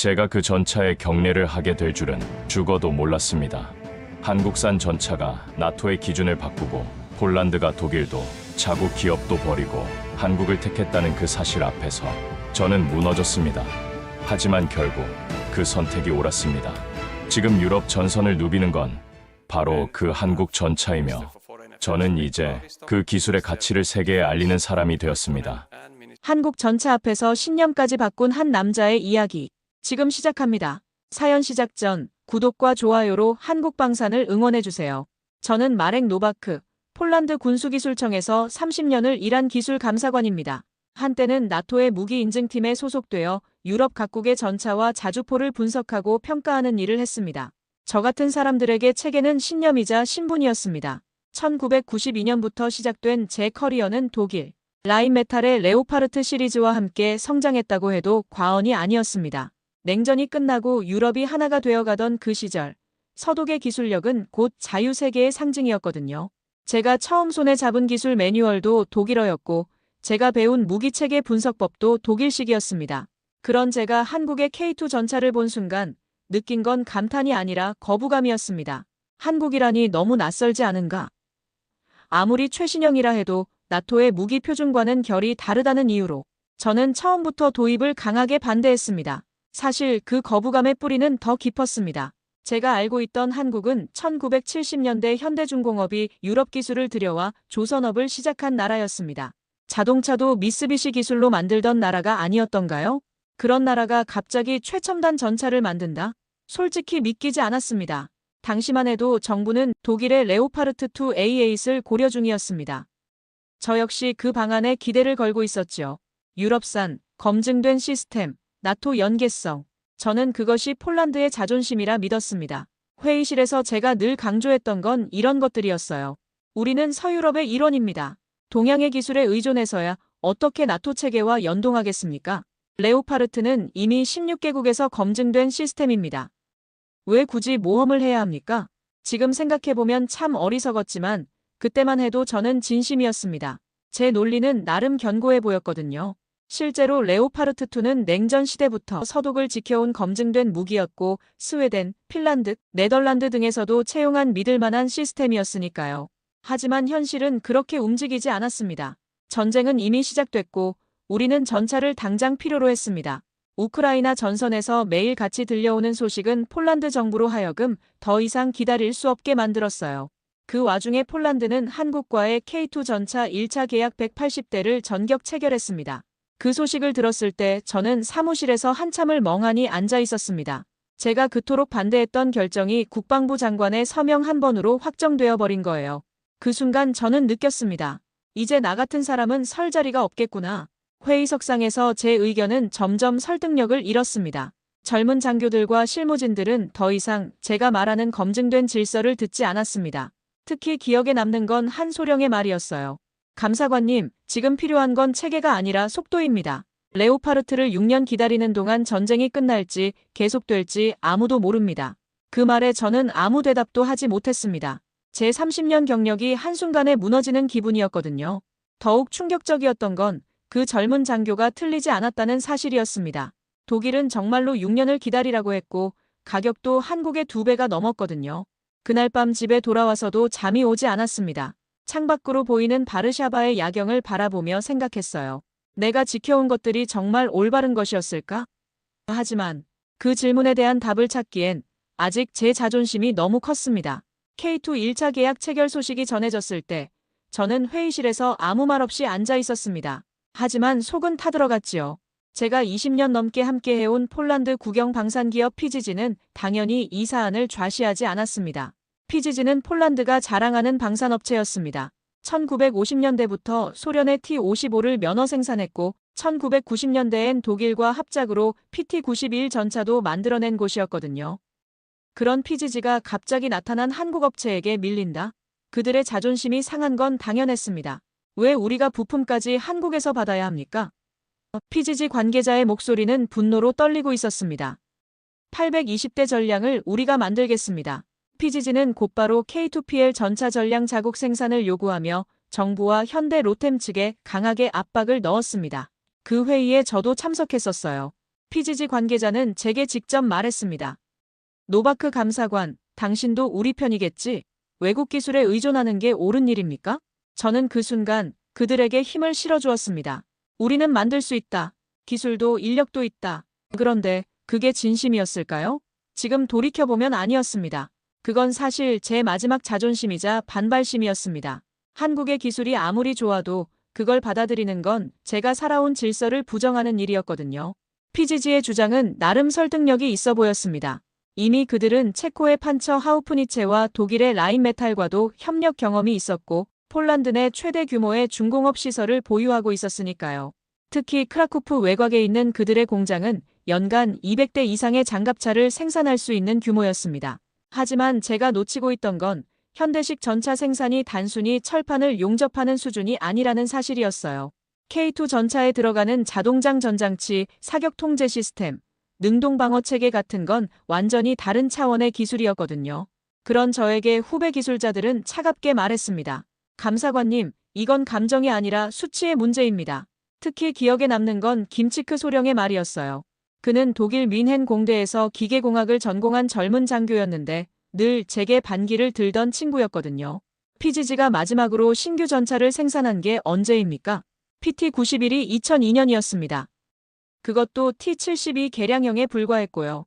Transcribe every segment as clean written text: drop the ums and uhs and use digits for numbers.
제가 그 전차에 경례를 하게 될 줄은 죽어도 몰랐습니다. 한국산 전차가 나토의 기준을 바꾸고 폴란드가 독일도 자국 기업도 버리고 한국을 택했다는 그 사실 앞에서 저는 무너졌습니다. 하지만 결국 그 선택이 옳았습니다. 지금 유럽 전선을 누비는 건 바로 그 한국 전차이며 저는 이제 그 기술의 가치를 세계에 알리는 사람이 되었습니다. 한국 전차 앞에서 신념까지 바꾼 한 남자의 이야기. 지금 시작합니다. 사연 시작 전 구독과 좋아요로 한국 방산을 응원해주세요. 저는 마렉 노바크, 폴란드 군수기술청에서 30년을 일한 기술 감사관입니다. 한때는 나토의 무기 인증팀에 소속되어 유럽 각국의 전차와 자주포를 분석하고 평가하는 일을 했습니다. 저 같은 사람들에게 체계는 신념이자 신분이었습니다. 1992년부터 시작된 제 커리어는 독일 라인메탈의 레오파르트 시리즈와 함께 성장했다고 해도 과언이 아니었습니다. 냉전이 끝나고 유럽이 하나가 되어가던 그 시절, 서독의 기술력은 곧 자유세계의 상징이었거든요. 제가 처음 손에 잡은 기술 매뉴얼도 독일어였고 제가 배운 무기체계 분석법도 독일식이었습니다. 그런 제가 한국의 K2 전차를 본 순간 느낀 건 감탄이 아니라 거부감이었습니다. 한국이라니 너무 낯설지 않은가? 아무리 최신형이라 해도 나토의 무기 표준과는 결이 다르다는 이유로 저는 처음부터 도입을 강하게 반대했습니다. 사실 그 거부감의 뿌리는 더 깊었습니다. 제가 알고 있던 한국은 1970년대 현대중공업이 유럽 기술을 들여와 조선업을 시작한 나라였습니다. 자동차도 미쓰비시 기술로 만들던 나라가 아니었던가요? 그런 나라가 갑자기 최첨단 전차를 만든다? 솔직히 믿기지 않았습니다. 당시만 해도 정부는 독일의 레오파르트2 A8을 고려 중이었습니다. 저 역시 그 방안에 기대를 걸고 있었지요. 유럽산, 검증된 시스템, 나토 연계성. 저는 그것이 폴란드의 자존심이라 믿었습니다. 회의실에서 제가 늘 강조했던 건 이런 것들이었어요. 우리는 서유럽의 일원입니다. 동양의 기술에 의존해서야 어떻게 나토 체계와 연동하겠습니까? 레오파르트는 이미 16개국에서 검증된 시스템입니다. 왜 굳이 모험을 해야 합니까? 지금 생각해보면 참 어리석었지만 그때만 해도 저는 진심이었습니다. 제 논리는 나름 견고해 보였거든요. 실제로 레오파르트2는 냉전 시대부터 서독을 지켜온 검증된 무기였고 스웨덴, 핀란드, 네덜란드 등에서도 채용한 믿을만한 시스템이었으니까요. 하지만 현실은 그렇게 움직이지 않았습니다. 전쟁은 이미 시작됐고 우리는 전차를 당장 필요로 했습니다. 우크라이나 전선에서 매일 같이 들려오는 소식은 폴란드 정부로 하여금 더 이상 기다릴 수 없게 만들었어요. 그 와중에 폴란드는 한국과의 K2 전차 1차 계약 180대를 전격 체결했습니다. 그 소식을 들었을 때 저는 사무실에서 한참을 멍하니 앉아 있었습니다. 제가 그토록 반대했던 결정이 국방부 장관의 서명 한 번으로 확정되어 버린 거예요. 그 순간 저는 느꼈습니다. 이제 나 같은 사람은 설 자리가 없겠구나. 회의석상에서 제 의견은 점점 설득력을 잃었습니다. 젊은 장교들과 실무진들은 더 이상 제가 말하는 검증된 질서를 듣지 않았습니다. 특히 기억에 남는 건 한 소령의 말이었어요. 감사관님, 지금 필요한 건 체계가 아니라 속도입니다. 레오파르트를 6년 기다리는 동안 전쟁이 끝날지 계속될지 아무도 모릅니다. 그 말에 저는 아무 대답도 하지 못했습니다. 제 30년 경력이 한순간에 무너지는 기분이었거든요. 더욱 충격적이었던 건 그 젊은 장교가 틀리지 않았다는 사실이었습니다. 독일은 정말로 6년을 기다리라고 했고 가격도 한국의 2배가 넘었거든요. 그날 밤 집에 돌아와서도 잠이 오지 않았습니다. 창밖으로 보이는 바르샤바의 야경을 바라보며 생각했어요. 내가 지켜온 것들이 정말 올바른 것이었을까? 하지만 그 질문에 대한 답을 찾기엔 아직 제 자존심이 너무 컸습니다. K2 1차 계약 체결 소식이 전해졌을 때 저는 회의실에서 아무 말 없이 앉아 있었습니다. 하지만 속은 타들어갔지요. 제가 20년 넘게 함께해온 폴란드 국영 방산기업 PGG는 당연히 이 사안을 좌시하지 않았습니다. PGG는 폴란드가 자랑하는 방산업체였습니다. 1950년대부터 소련의 T-55를 면허 생산했고 1990년대엔 독일과 합작으로 PT-91 전차도 만들어낸 곳이었거든요. 그런 PGG가 갑자기 나타난 한국 업체에게 밀린다? 그들의 자존심이 상한 건 당연했습니다. 왜 우리가 부품까지 한국에서 받아야 합니까? PGG 관계자의 목소리는 분노로 떨리고 있었습니다. 820대 전량을 우리가 만들겠습니다. PGG는 곧바로 K2PL 전차 전량 자국 생산을 요구하며 정부와 현대 로템 측에 강하게 압박을 넣었습니다. 그 회의에 저도 참석했었어요. PGG 관계자는 제게 직접 말했습니다. 노바크 감사관, 당신도 우리 편이겠지? 외국 기술에 의존하는 게 옳은 일입니까? 저는 그 순간 그들에게 힘을 실어주었습니다. 우리는 만들 수 있다. 기술도 인력도 있다. 그런데 그게 진심이었을까요? 지금 돌이켜보면 아니었습니다. 그건 사실 제 마지막 자존심이자 반발심이었습니다. 한국의 기술이 아무리 좋아도 그걸 받아들이는 건 제가 살아온 질서를 부정하는 일이었거든요. PGG의 주장은 나름 설득력이 있어 보였습니다. 이미 그들은 체코의 판처 하우프니체와 독일의 라인메탈과도 협력 경험이 있었고 폴란드 내 최대 규모의 중공업 시설을 보유하고 있었으니까요. 특히 크라쿠프 외곽에 있는 그들의 공장은 연간 200대 이상의 장갑차를 생산할 수 있는 규모였습니다. 하지만 제가 놓치고 있던 건 현대식 전차 생산이 단순히 철판을 용접하는 수준이 아니라는 사실이었어요. K2 전차에 들어가는 자동장 전장치, 사격 통제 시스템, 능동 방어 체계 같은 건 완전히 다른 차원의 기술이었거든요. 그런 저에게 후배 기술자들은 차갑게 말했습니다. 감사관님, 이건 감정이 아니라 수치의 문제입니다. 특히 기억에 남는 건 김치크 소령의 말이었어요. 그는 독일 뮌헨 공대에서 기계공학을 전공한 젊은 장교였는데 늘 제게 반기를 들던 친구였거든요. PGG가 마지막으로 신규 전차를 생산한 게 언제입니까? PT-91이 2002년이었습니다. 그것도 T-72 개량형에 불과했고요.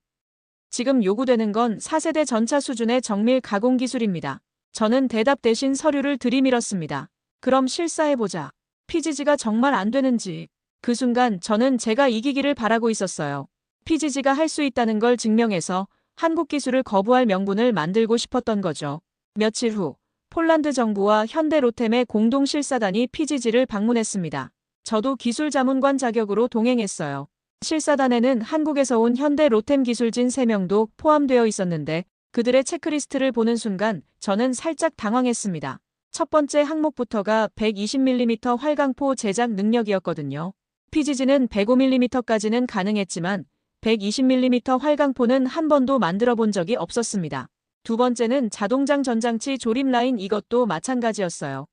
지금 요구되는 건 4세대 전차 수준의 정밀 가공 기술입니다. 저는 대답 대신 서류를 들이밀었습니다. 그럼 실사해보자. PGG가 정말 안 되는지. 그 순간 저는 제가 이기기를 바라고 있었어요. PGG가 할 수 있다는 걸 증명해서 한국 기술을 거부할 명분을 만들고 싶었던 거죠. 며칠 후 폴란드 정부와 현대 로템의 공동 실사단이 PGG를 방문했습니다. 저도 기술 자문관 자격으로 동행했어요. 실사단에는 한국에서 온 현대 로템 기술진 3명도 포함되어 있었는데 그들의 체크리스트를 보는 순간 저는 살짝 당황했습니다. 첫 번째 항목부터가 120mm 활강포 제작 능력이었거든요. PGG는 105mm까지는 가능했지만 120mm 활강포는 한 번도 만들어 본 적이 없었습니다. 두 번째는 자동장 전장치 조립 라인, 이것도 마찬가지였어요.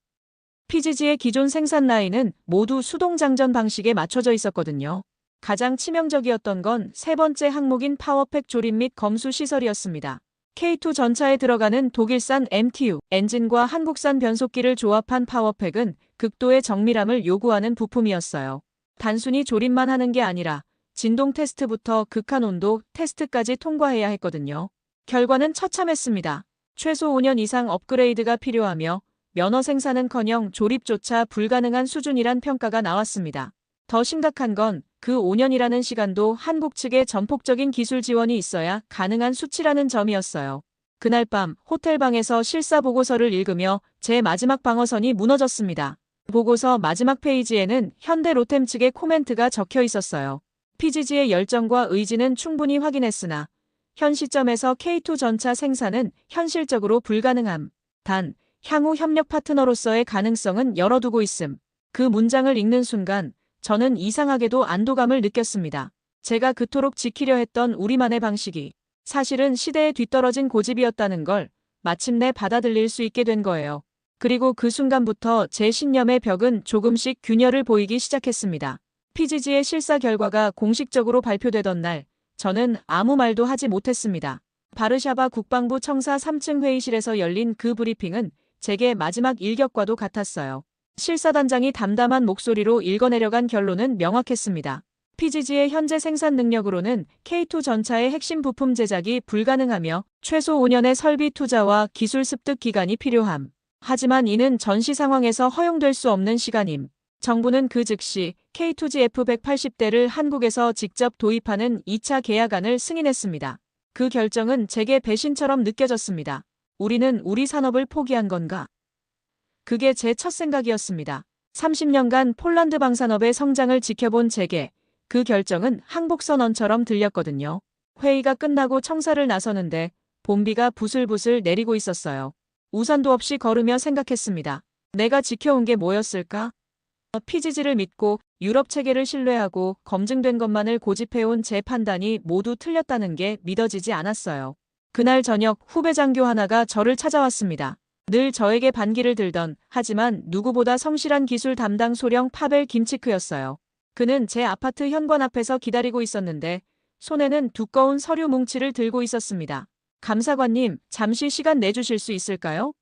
PGG의 기존 생산 라인은 모두 수동 장전 방식에 맞춰져 있었거든요. 가장 치명적이었던 건 세 번째 항목인 파워팩 조립 및 검수 시설이었습니다. K2 전차에 들어가는 독일산 MTU 엔진과 한국산 변속기를 조합한 파워팩은 극도의 정밀함을 요구하는 부품이었어요. 단순히 조립만 하는 게 아니라 진동 테스트부터 극한 온도 테스트까지 통과해야 했거든요. 결과는 처참했습니다. 최소 5년 이상 업그레이드가 필요하며 면허 생산은커녕 조립조차 불가능한 수준이란 평가가 나왔습니다. 더 심각한 건 그 5년이라는 시간도 한국 측의 전폭적인 기술 지원이 있어야 가능한 수치라는 점이었어요. 그날 밤 호텔방에서 실사 보고서를 읽으며 제 마지막 방어선이 무너졌습니다. 보고서 마지막 페이지에는 현대 로템 측의 코멘트가 적혀 있었어요. PGG의 열정과 의지는 충분히 확인했으나 현 시점에서 K2 전차 생산은 현실적으로 불가능함. 단, 향후 협력 파트너로서의 가능성은 열어두고 있음. 그 문장을 읽는 순간 저는 이상하게도 안도감을 느꼈습니다. 제가 그토록 지키려 했던 우리만의 방식이 사실은 시대에 뒤떨어진 고집이었다는 걸 마침내 받아들일 수 있게 된 거예요. 그리고 그 순간부터 제 신념의 벽은 조금씩 균열을 보이기 시작했습니다. PGG의 실사 결과가 공식적으로 발표되던 날, 저는 아무 말도 하지 못했습니다. 바르샤바 국방부 청사 3층 회의실에서 열린 그 브리핑은 제게 마지막 일격과도 같았어요. 실사단장이 담담한 목소리로 읽어내려간 결론은 명확했습니다. PGG의 현재 생산 능력으로는 K2 전차의 핵심 부품 제작이 불가능하며 최소 5년의 설비 투자와 기술 습득 기간이 필요함. 하지만 이는 전시 상황에서 허용될 수 없는 시간임. 정부는 그 즉시 K2G F180대를 한국에서 직접 도입하는 2차 계약안을 승인했습니다. 그 결정은 제게 배신처럼 느껴졌습니다. 우리는 우리 산업을 포기한 건가? 그게 제 첫 생각이었습니다. 30년간 폴란드 방산업의 성장을 지켜본 제게 그 결정은 항복선언처럼 들렸거든요. 회의가 끝나고 청사를 나서는데 봄비가 부슬부슬 내리고 있었어요. 우산도 없이 걸으며 생각했습니다. 내가 지켜온 게 뭐였을까? PGG를 믿고 유럽 체계를 신뢰하고 검증된 것만을 고집해온 제 판단이 모두 틀렸다는 게 믿어지지 않았어요. 그날 저녁 후배 장교 하나가 저를 찾아왔습니다. 늘 저에게 반기를 들던 하지만 누구보다 성실한 기술 담당 소령 파벨 김치크였어요. 그는 제 아파트 현관 앞에서 기다리고 있었는데 손에는 두꺼운 서류 뭉치를 들고 있었습니다. 감사관님, 잠시 시간 내주실 수 있을까요?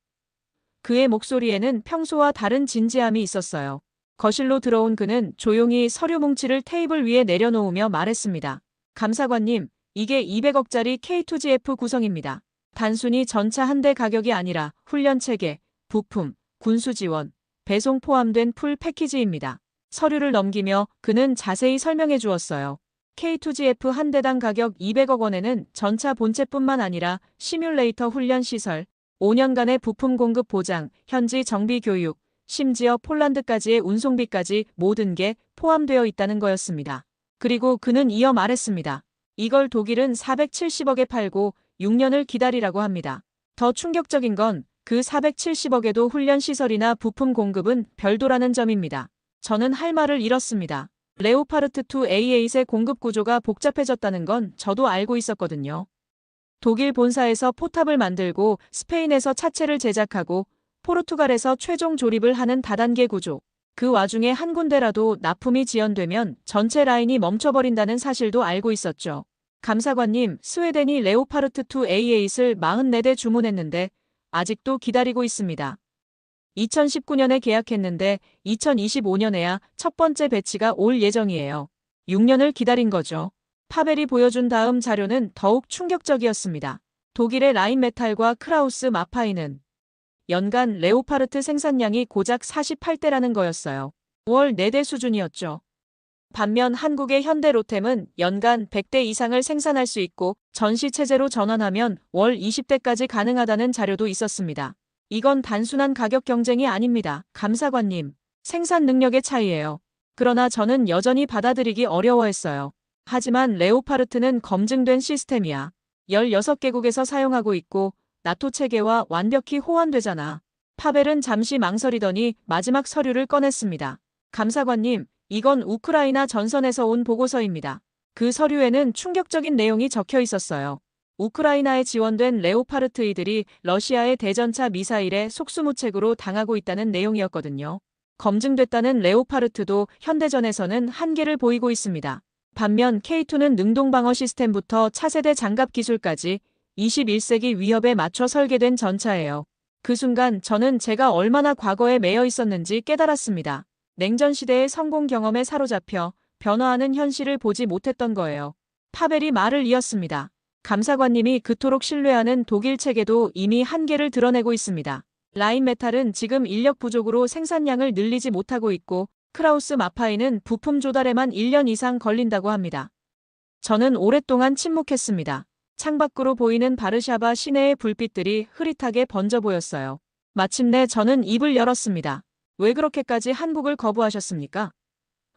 그의 목소리에는 평소와 다른 진지함이 있었어요. 거실로 들어온 그는 조용히 서류 뭉치를 테이블 위에 내려놓으며 말했습니다. 감사관님, 이게 200억짜리 K2GF 구성입니다. 단순히 전차 한 대 가격이 아니라 훈련 체계, 부품, 군수 지원, 배송 포함된 풀 패키지입니다. 서류를 넘기며 그는 자세히 설명해 주었어요. K2GF 한 대당 가격 200억 원에는 전차 본체뿐만 아니라 시뮬레이터 훈련 시설, 5년간의 부품 공급 보장, 현지 정비 교육, 심지어 폴란드까지의 운송비까지 모든 게 포함되어 있다는 거였습니다. 그리고 그는 이어 말했습니다. 이걸 독일은 470억에 팔고 6년을 기다리라고 합니다. 더 충격적인 건 그 470억에도 훈련 시설이나 부품 공급은 별도라는 점입니다. 저는 할 말을 잃었습니다. 레오파르트 2 A8의 공급 구조가 복잡해졌다는 건 저도 알고 있었거든요. 독일 본사에서 포탑을 만들고 스페인에서 차체를 제작하고 포르투갈에서 최종 조립을 하는 다단계 구조. 그 와중에 한 군데라도 납품이 지연되면 전체 라인이 멈춰버린다는 사실도 알고 있었죠. 감사관님, 스웨덴이 레오파르트 2 A8을 44대 주문했는데 아직도 기다리고 있습니다. 2019년에 계약했는데 2025년에야 첫 번째 배치가 올 예정이에요. 6년을 기다린 거죠. 파벨이 보여준 다음 자료는 더욱 충격적이었습니다. 독일의 라인메탈과 크라우스 마파이는 연간 레오파르트 생산량이 고작 48대라는 거였어요. 월 4대 수준이었죠. 반면 한국의 현대로템은 연간 100대 이상을 생산할 수 있고 전시체제로 전환하면 월 20대까지 가능하다는 자료도 있었습니다. 이건 단순한 가격 경쟁이 아닙니다. 감사관님. 생산 능력의 차이예요. 그러나 저는 여전히 받아들이기 어려워했어요. 하지만 레오파르트는 검증된 시스템이야. 16개국에서 사용하고 있고 나토 체계와 완벽히 호환되잖아. 파벨은 잠시 망설이더니 마지막 서류를 꺼냈습니다. 감사관님, 이건 우크라이나 전선에서 온 보고서입니다. 그 서류에는 충격적인 내용이 적혀 있었어요. 우크라이나에 지원된 레오파르트이들이 러시아의 대전차 미사일에 속수무책으로 당하고 있다는 내용이었거든요. 검증됐다는 레오파르트도 현대전에서는 한계를 보이고 있습니다. 반면 K2는 능동방어 시스템부터 차세대 장갑 기술까지 21세기 위협에 맞춰 설계된 전차예요. 그 순간 저는 제가 얼마나 과거에 매여 있었는지 깨달았습니다. 냉전 시대의 성공 경험에 사로잡혀 변화하는 현실을 보지 못했던 거예요. 파벨이 말을 이었습니다. 감사관님이 그토록 신뢰하는 독일 체계도 이미 한계를 드러내고 있습니다. 라인메탈은 지금 인력 부족으로 생산량을 늘리지 못하고 있고 크라우스 마파이는 부품 조달에만 1년 이상 걸린다고 합니다. 저는 오랫동안 침묵했습니다. 창밖으로 보이는 바르샤바 시내의 불빛들이 흐릿하게 번져 보였어요. 마침내 저는 입을 열었습니다. 왜 그렇게까지 한국을 거부하셨습니까?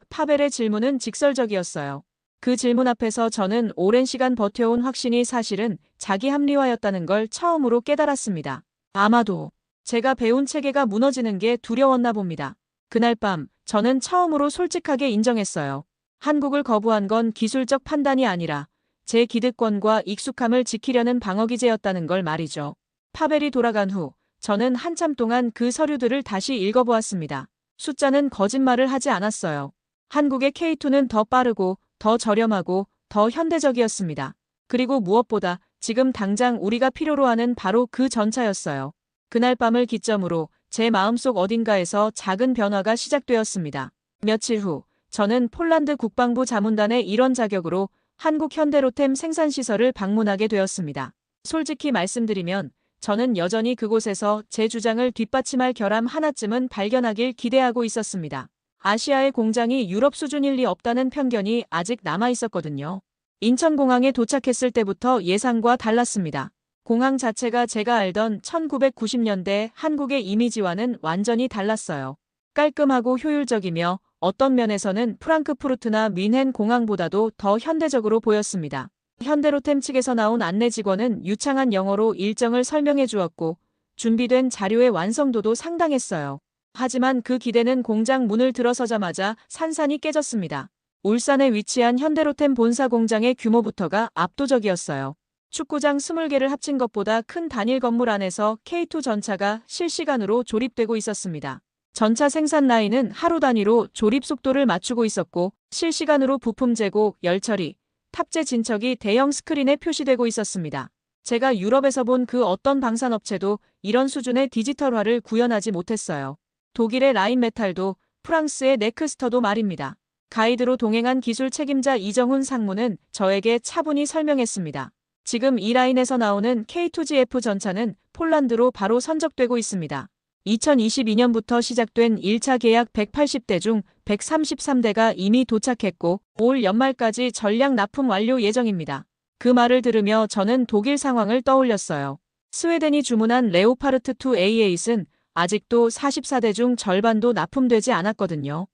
파벨의 질문은 직설적이었어요. 그 질문 앞에서 저는 오랜 시간 버텨온 확신이 사실은 자기 합리화였다는 걸 처음으로 깨달았습니다. 아마도 제가 배운 체계가 무너지는 게 두려웠나 봅니다. 그날 밤 저는 처음으로 솔직하게 인정했어요. 한국을 거부한 건 기술적 판단이 아니라 제 기득권과 익숙함을 지키려는 방어기제였다는 걸 말이죠. 파벨이 돌아간 후 저는 한참 동안 그 서류들을 다시 읽어보았습니다. 숫자는 거짓말을 하지 않았어요. 한국의 K2는 더 빠르고 더 저렴하고 더 현대적이었습니다. 그리고 무엇보다 지금 당장 우리가 필요로 하는 바로 그 전차였어요. 그날 밤을 기점으로 제 마음속 어딘가에서 작은 변화가 시작되었습니다. 며칠 후 저는 폴란드 국방부 자문단의 일원 자격으로 한국 현대로템 생산시설을 방문하게 되었습니다. 솔직히 말씀드리면 저는 여전히 그곳에서 제 주장을 뒷받침할 결함 하나쯤은 발견하길 기대하고 있었습니다. 아시아의 공장이 유럽 수준일 리 없다는 편견이 아직 남아 있었거든요. 인천공항에 도착했을 때부터 예상과 달랐습니다. 공항 자체가 제가 알던 1990년대 한국의 이미지와는 완전히 달랐어요. 깔끔하고 효율적이며 어떤 면에서는 프랑크푸르트나 뮌헨 공항보다도 더 현대적으로 보였습니다. 현대로템 측에서 나온 안내 직원은 유창한 영어로 일정을 설명해 주었고 준비된 자료의 완성도도 상당했어요. 하지만 그 기대는 공장 문을 들어서자마자 산산이 깨졌습니다. 울산에 위치한 현대로템 본사 공장의 규모부터가 압도적이었어요. 축구장 20개를 합친 것보다 큰 단일 건물 안에서 K2 전차가 실시간으로 조립되고 있었습니다. 전차 생산 라인은 하루 단위로 조립 속도를 맞추고 있었고 실시간으로 부품 재고, 열 처리, 탑재 진척이 대형 스크린에 표시되고 있었습니다. 제가 유럽에서 본 그 어떤 방산업체도 이런 수준의 디지털화를 구현하지 못했어요. 독일의 라인메탈도 프랑스의 넥스터도 말입니다. 가이드로 동행한 기술 책임자 이정훈 상무는 저에게 차분히 설명했습니다. 지금 이 라인에서 나오는 K2GF 전차는 폴란드로 바로 선적되고 있습니다. 2022년부터 시작된 1차 계약 180대 중 133대가 이미 도착했고 올 연말까지 전량 납품 완료 예정입니다. 그 말을 들으며 저는 독일 상황을 떠올렸어요. 스웨덴이 주문한 레오파르트2 A8은 아직도 44대 중 절반도 납품되지 않았거든요.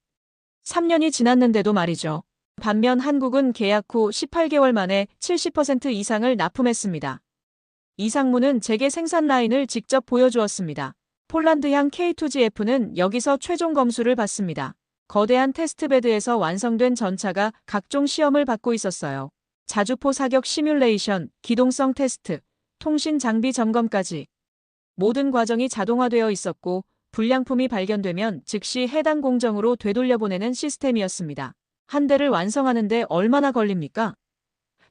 3년이 지났는데도 말이죠. 반면 한국은 계약 후 18개월 만에 70% 이상을 납품했습니다. 이 상무는 제게 생산 라인을 직접 보여주었습니다. 폴란드향 K2GF는 여기서 최종 검수를 받습니다. 거대한 테스트베드에서 완성된 전차가 각종 시험을 받고 있었어요. 자주포 사격 시뮬레이션, 기동성 테스트, 통신 장비 점검까지. 모든 과정이 자동화되어 있었고 불량품이 발견되면 즉시 해당 공정으로 되돌려보내는 시스템이었습니다. 한 대를 완성하는데 얼마나 걸립니까?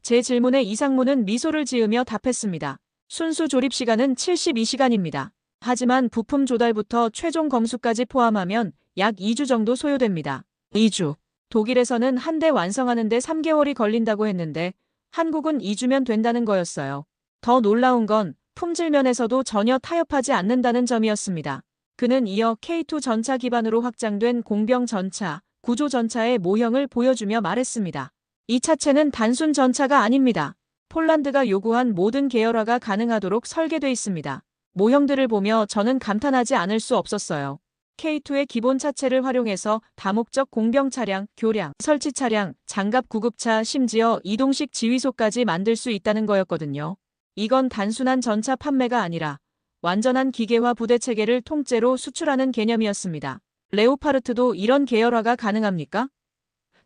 제 질문에 이 상무는 미소를 지으며 답했습니다. 순수 조립 시간은 72시간입니다. 하지만 부품 조달부터 최종 검수까지 포함하면 약 2주 정도 소요됩니다. 2주. 독일에서는 한 대 완성하는데 3개월이 걸린다고 했는데 한국은 2주면 된다는 거였어요. 더 놀라운 건 품질 면에서도 전혀 타협하지 않는다는 점이었습니다. 그는 이어 K2 전차 기반으로 확장된 공병 전차, 구조 전차의 모형을 보여주며 말했습니다. 이 차체는 단순 전차가 아닙니다. 폴란드가 요구한 모든 계열화가 가능하도록 설계돼 있습니다. 모형들을 보며 저는 감탄하지 않을 수 없었어요. K2의 기본 차체를 활용해서 다목적 공병 차량, 교량, 설치 차량, 장갑 구급차, 심지어 이동식 지휘소까지 만들 수 있다는 거였거든요. 이건 단순한 전차 판매가 아니라 완전한 기계화 부대 체계를 통째로 수출하는 개념이었습니다. 레오파르트도 이런 계열화가 가능합니까?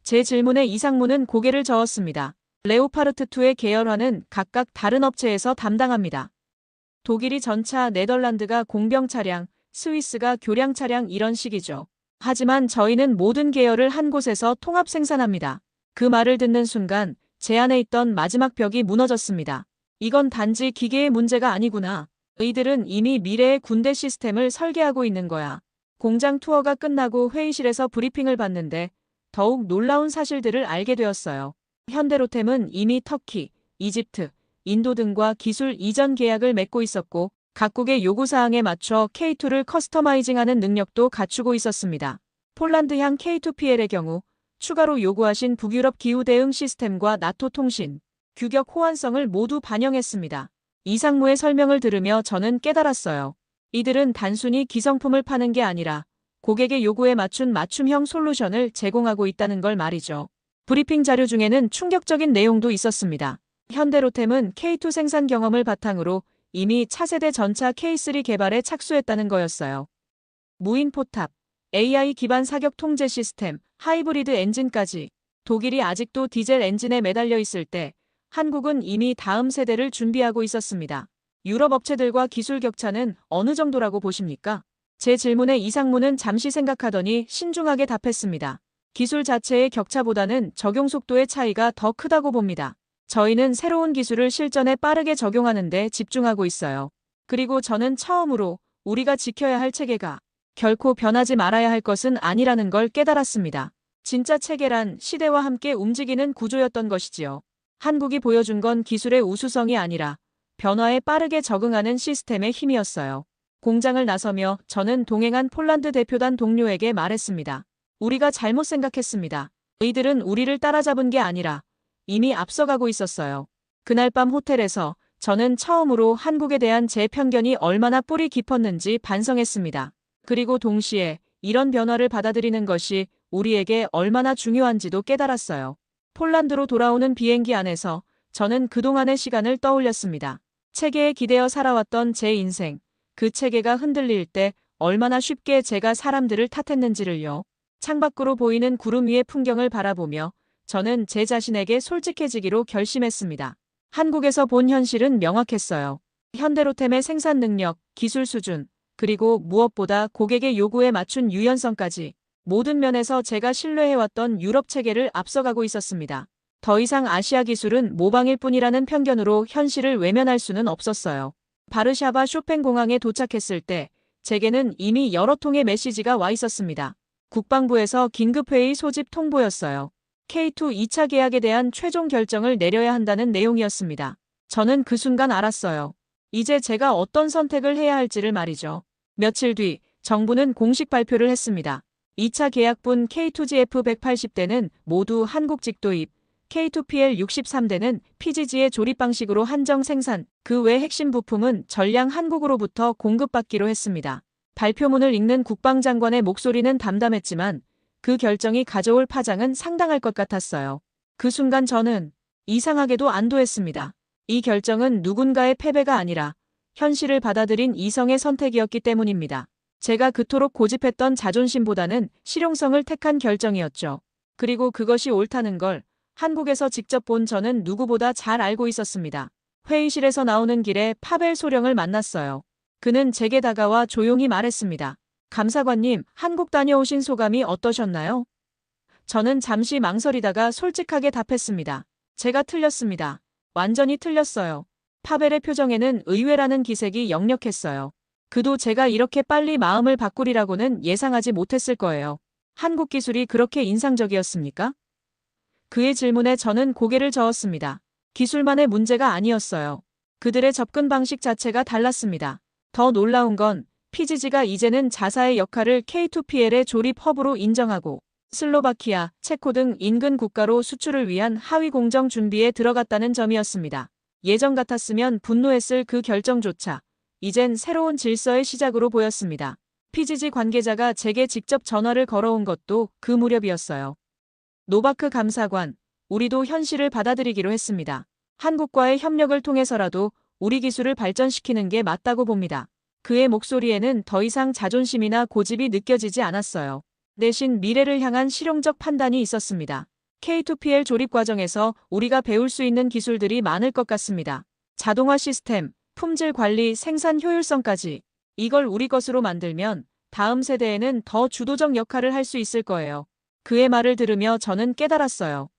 제 질문에 이 상무는 고개를 저었습니다. 레오파르트2의 계열화는 각각 다른 업체에서 담당합니다. 독일이 전차, 네덜란드가 공병 차량, 스위스가 교량 차량 이런 식이죠. 하지만 저희는 모든 계열을 한 곳에서 통합 생산합니다. 그 말을 듣는 순간 제 안에 있던 마지막 벽이 무너졌습니다. 이건 단지 기계의 문제가 아니구나. 이들은 이미 미래의 군대 시스템을 설계하고 있는 거야. 공장 투어가 끝나고 회의실에서 브리핑을 받는데 더욱 놀라운 사실들을 알게 되었어요. 현대로템은 이미 터키, 이집트, 인도 등과 기술 이전 계약을 맺고 있었고 각국의 요구사항에 맞춰 K2를 커스터마이징하는 능력도 갖추고 있었습니다. 폴란드향 K2PL의 경우 추가로 요구하신 북유럽 기후 대응 시스템과 나토 통신, 규격 호환성을 모두 반영했습니다. 이 상무의 설명을 들으며 저는 깨달았어요. 이들은 단순히 기성품을 파는 게 아니라 고객의 요구에 맞춘 맞춤형 솔루션을 제공하고 있다는 걸 말이죠. 브리핑 자료 중에는 충격적인 내용도 있었습니다. 현대로템은 K2 생산 경험을 바탕으로 이미 차세대 전차 K3 개발에 착수했다는 거였어요. 무인 포탑, AI 기반 사격 통제 시스템, 하이브리드 엔진까지. 독일이 아직도 디젤 엔진에 매달려 있을 때 한국은 이미 다음 세대를 준비하고 있었습니다. 유럽 업체들과 기술 격차는 어느 정도라고 보십니까? 제 질문에 이 상무는 잠시 생각하더니 신중하게 답했습니다. 기술 자체의 격차보다는 적용 속도의 차이가 더 크다고 봅니다. 저희는 새로운 기술을 실전에 빠르게 적용하는 데 집중하고 있어요. 그리고 저는 처음으로 우리가 지켜야 할 체계가 결코 변하지 말아야 할 것은 아니라는 걸 깨달았습니다. 진짜 체계란 시대와 함께 움직이는 구조였던 것이지요. 한국이 보여준 건 기술의 우수성이 아니라 변화에 빠르게 적응하는 시스템의 힘이었어요. 공장을 나서며 저는 동행한 폴란드 대표단 동료에게 말했습니다. 우리가 잘못 생각했습니다. 이들은 우리를 따라잡은 게 아니라 이미 앞서가고 있었어요. 그날 밤 호텔에서 저는 처음으로 한국에 대한 제 편견이 얼마나 뿌리 깊었는지 반성했습니다. 그리고 동시에 이런 변화를 받아들이는 것이 우리에게 얼마나 중요한지도 깨달았어요. 폴란드로 돌아오는 비행기 안에서 저는 그동안의 시간을 떠올렸습니다. 체계에 기대어 살아왔던 제 인생, 그 체계가 흔들릴 때 얼마나 쉽게 제가 사람들을 탓했는지를요. 창밖으로 보이는 구름 위의 풍경을 바라보며 저는 제 자신에게 솔직해지기로 결심했습니다. 한국에서 본 현실은 명확했어요. 현대로템의 생산 능력, 기술 수준, 그리고 무엇보다 고객의 요구에 맞춘 유연성까지 모든 면에서 제가 신뢰해왔던 유럽 체계를 앞서가고 있었습니다. 더 이상 아시아 기술은 모방일 뿐이라는 편견으로 현실을 외면할 수는 없었어요. 바르샤바 쇼팽 공항에 도착했을 때 제게는 이미 여러 통의 메시지가 와 있었습니다. 국방부에서 긴급회의 소집 통보였어요. K2 2차 계약에 대한 최종 결정을 내려야 한다는 내용이었습니다. 저는 그 순간 알았어요. 이제 제가 어떤 선택을 해야 할지를 말이죠. 며칠 뒤 정부는 공식 발표를 했습니다. 2차 계약분 K2GF 180대는 모두 한국 직도입, K2PL 63대는 PGG의 조립 방식으로 한정 생산, 그 외 핵심 부품은 전량 한국으로부터 공급받기로 했습니다. 발표문을 읽는 국방장관의 목소리는 담담했지만 그 결정이 가져올 파장은 상당할 것 같았어요. 그 순간 저는 이상하게도 안도했습니다. 이 결정은 누군가의 패배가 아니라 현실을 받아들인 이성의 선택이었기 때문입니다. 제가 그토록 고집했던 자존심보다는 실용성을 택한 결정이었죠. 그리고 그것이 옳다는 걸 한국에서 직접 본 저는 누구보다 잘 알고 있었습니다. 회의실에서 나오는 길에 파벨 소령을 만났어요. 그는 제게 다가와 조용히 말했습니다. 감사관님, 한국 다녀오신 소감이 어떠셨나요? 저는 잠시 망설이다가 솔직하게 답했습니다. 제가 틀렸습니다. 완전히 틀렸어요. 파벨의 표정에는 의외라는 기색이 역력했어요. 그도 제가 이렇게 빨리 마음을 바꾸리라고는 예상하지 못했을 거예요. 한국 기술이 그렇게 인상적이었습니까? 그의 질문에 저는 고개를 저었습니다. 기술만의 문제가 아니었어요. 그들의 접근 방식 자체가 달랐습니다. 더 놀라운 건 PGG가 이제는 자사의 역할을 K2PL의 조립 허브로 인정하고 슬로바키아, 체코 등 인근 국가로 수출을 위한 하위 공정 준비에 들어갔다는 점이었습니다. 예전 같았으면 분노했을 그 결정조차 이젠 새로운 질서의 시작으로 보였습니다. PGG 관계자가 제게 직접 전화를 걸어온 것도 그 무렵이었어요. 노바크 감사관, 우리도 현실을 받아들이기로 했습니다. 한국과의 협력을 통해서라도 우리 기술을 발전시키는 게 맞다고 봅니다. 그의 목소리에는 더 이상 자존심이나 고집이 느껴지지 않았어요. 대신 미래를 향한 실용적 판단이 있었습니다. K2PL 조립 과정에서 우리가 배울 수 있는 기술들이 많을 것 같습니다. 자동화 시스템, 품질 관리, 생산 효율성까지. 이걸 우리 것으로 만들면 다음 세대에는 더 주도적 역할을 할 수 있을 거예요. 그의 말을 들으며 저는 깨달았어요.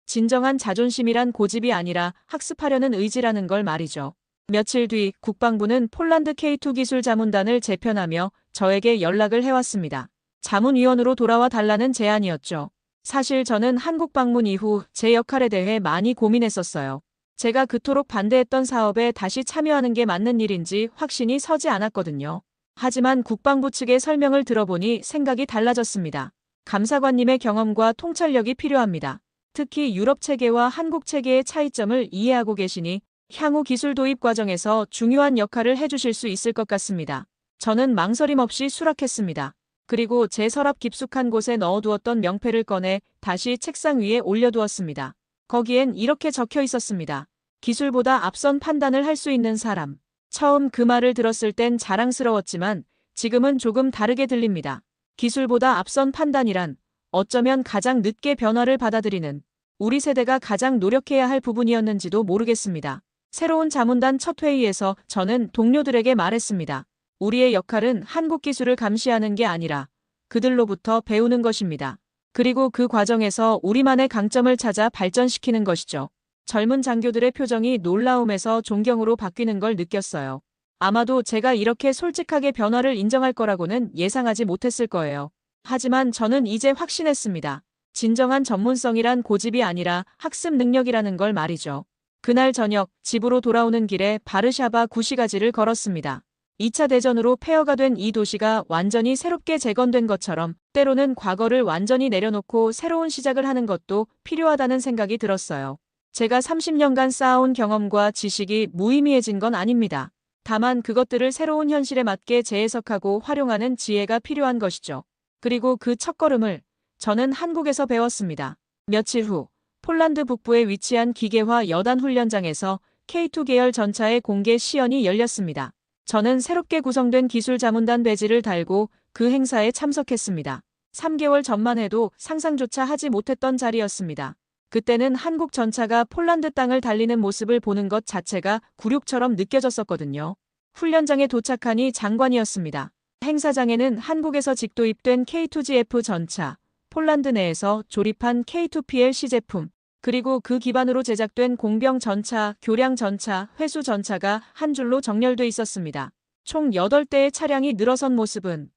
진정한 자존심이란 고집이 아니라 학습하려는 의지라는 걸 말이죠. 며칠 뒤 국방부는 폴란드 K2 기술 자문단을 재편하며 저에게 연락을 해왔습니다. 자문위원으로 돌아와 달라는 제안이었죠. 사실 저는 한국 방문 이후 제 역할에 대해 많이 고민했었어요. 제가 그토록 반대했던 사업에 다시 참여하는 게 맞는 일인지 확신이 서지 않았거든요. 하지만 국방부 측의 설명을 들어보니 생각이 달라졌습니다. 감사관님의 경험과 통찰력이 필요합니다. 특히 유럽 체계와 한국 체계의 차이점을 이해하고 계시니 향후 기술 도입 과정에서 중요한 역할을 해주실 수 있을 것 같습니다. 저는 망설임 없이 수락했습니다. 그리고 제 서랍 깊숙한 곳에 넣어두었던 명패를 꺼내 다시 책상 위에 올려두었습니다. 거기엔 이렇게 적혀 있었습니다. 기술보다 앞선 판단을 할 수 있는 사람. 처음 그 말을 들었을 땐 자랑스러웠지만 지금은 조금 다르게 들립니다. 기술보다 앞선 판단이란 어쩌면 가장 늦게 변화를 받아들이는 우리 세대가 가장 노력해야 할 부분이었는지도 모르겠습니다. 새로운 자문단 첫 회의에서 저는 동료들에게 말했습니다. 우리의 역할은 한국 기술을 감시하는 게 아니라 그들로부터 배우는 것입니다. 그리고 그 과정에서 우리만의 강점을 찾아 발전시키는 것이죠. 젊은 장교들의 표정이 놀라움에서 존경으로 바뀌는 걸 느꼈어요. 아마도 제가 이렇게 솔직하게 변화를 인정할 거라고는 예상하지 못했을 거예요. 하지만 저는 이제 확신했습니다. 진정한 전문성이란 고집이 아니라 학습 능력이라는 걸 말이죠. 그날 저녁 집으로 돌아오는 길에 바르샤바 구시가지를 걸었습니다. 2차 대전으로 폐허가 된 이 도시가 완전히 새롭게 재건된 것처럼 때로는 과거를 완전히 내려놓고 새로운 시작을 하는 것도 필요하다는 생각이 들었어요. 제가 30년간 쌓아온 경험과 지식이 무의미해진 건 아닙니다. 다만 그것들을 새로운 현실에 맞게 재해석하고 활용하는 지혜가 필요한 것이죠. 그리고 그 첫걸음을 저는 한국에서 배웠습니다. 며칠 후 폴란드 북부에 위치한 기계화 여단 훈련장에서 K2 계열 전차의 공개 시연이 열렸습니다. 저는 새롭게 구성된 기술 자문단 배지를 달고 그 행사에 참석했습니다. 3개월 전만 해도 상상조차 하지 못했던 자리였습니다. 그때는 한국 전차가 폴란드 땅을 달리는 모습을 보는 것 자체가 굴욕처럼 느껴졌었거든요. 훈련장에 도착하니 장관이었습니다. 행사장에는 한국에서 직도입된 K2GF 전차, 폴란드 내에서 조립한 K2PL 시제품, 그리고 그 기반으로 제작된 공병 전차, 교량 전차, 회수 전차가 한 줄로 정렬돼 있었습니다. 총 8대의 차량이 늘어선 모습은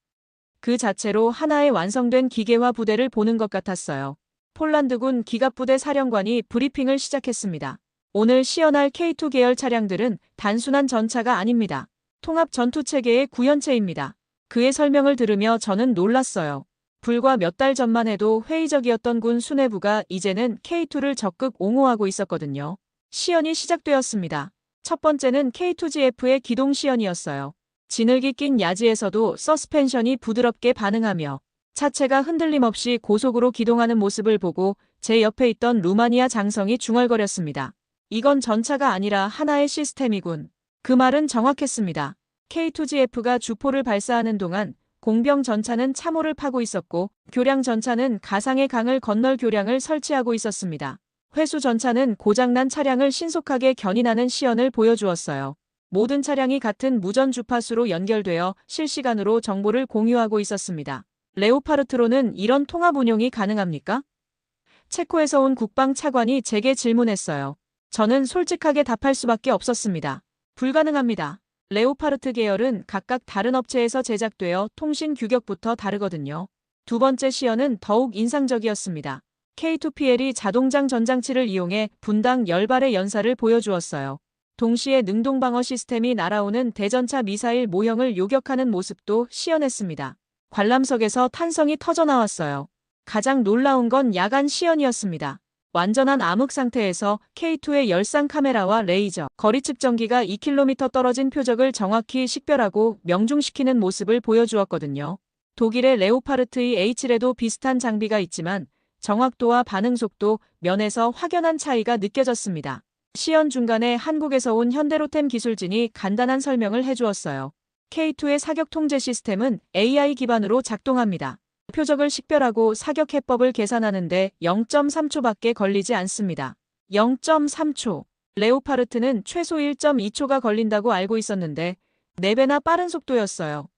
그 자체로 하나의 완성된 기계화 부대를 보는 것 같았어요. 폴란드군 기갑부대 사령관이 브리핑을 시작했습니다. 오늘 시연할 K2 계열 차량들은 단순한 전차가 아닙니다. 통합 전투체계의 구현체입니다. 그의 설명을 들으며 저는 놀랐어요. 불과 몇 달 전만 해도 회의적이었던 군 수뇌부가 이제는 K2를 적극 옹호하고 있었거든요. 시연이 시작되었습니다. 첫 번째는 K2GF의 기동 시연이었어요. 지늘기 낀 야지에서도 서스펜션이 부드럽게 반응하며 차체가 흔들림 없이 고속으로 기동하는 모습을 보고 제 옆에 있던 루마니아 장성이 중얼거렸습니다. 이건 전차가 아니라 하나의 시스템이군. 그 말은 정확했습니다. K2GF가 주포를 발사하는 동안 공병 전차는 참호를 파고 있었고 교량 전차는 가상의 강을 건널 교량을 설치하고 있었습니다. 회수 전차는 고장난 차량을 신속하게 견인하는 시연을 보여주었어요. 모든 차량이 같은 무전 주파수로 연결되어 실시간으로 정보를 공유하고 있었습니다. 레오파르트로는 이런 통합 운용이 가능합니까? 체코에서 온 국방 차관이 제게 질문했어요. 저는 솔직하게 답할 수밖에 없었습니다. 불가능합니다. 레오파르트 계열은 각각 다른 업체에서 제작되어 통신 규격부터 다르거든요. 두 번째 시연은 더욱 인상적이었습니다. K2PL이 자동장 전장치를 이용해 분당 10발의 연사를 보여주었어요. 동시에 능동방어 시스템이 날아오는 대전차 미사일 모형을 요격하는 모습도 시연했습니다. 관람석에서 탄성이 터져나왔어요. 가장 놀라운 건 야간 시연이었습니다. 완전한 암흑 상태에서 K2의 열상 카메라와 레이저, 거리 측정기가 2km 떨어진 표적을 정확히 식별하고 명중시키는 모습을 보여주었거든요. 독일의 레오파르트 H에도 비슷한 장비가 있지만 정확도와 반응 속도, 면에서 확연한 차이가 느껴졌습니다. 시연 중간에 한국에서 온 현대로템 기술진이 간단한 설명을 해주었어요. K2의 사격 통제 시스템은 AI 기반으로 작동합니다. 표적을 식별하고 사격 해법을 계산하는데 0.3초밖에 걸리지 않습니다. 0.3초. 레오파르트는 최소 1.2초가 걸린다고 알고 있었는데 4배나 빠른 속도였어요.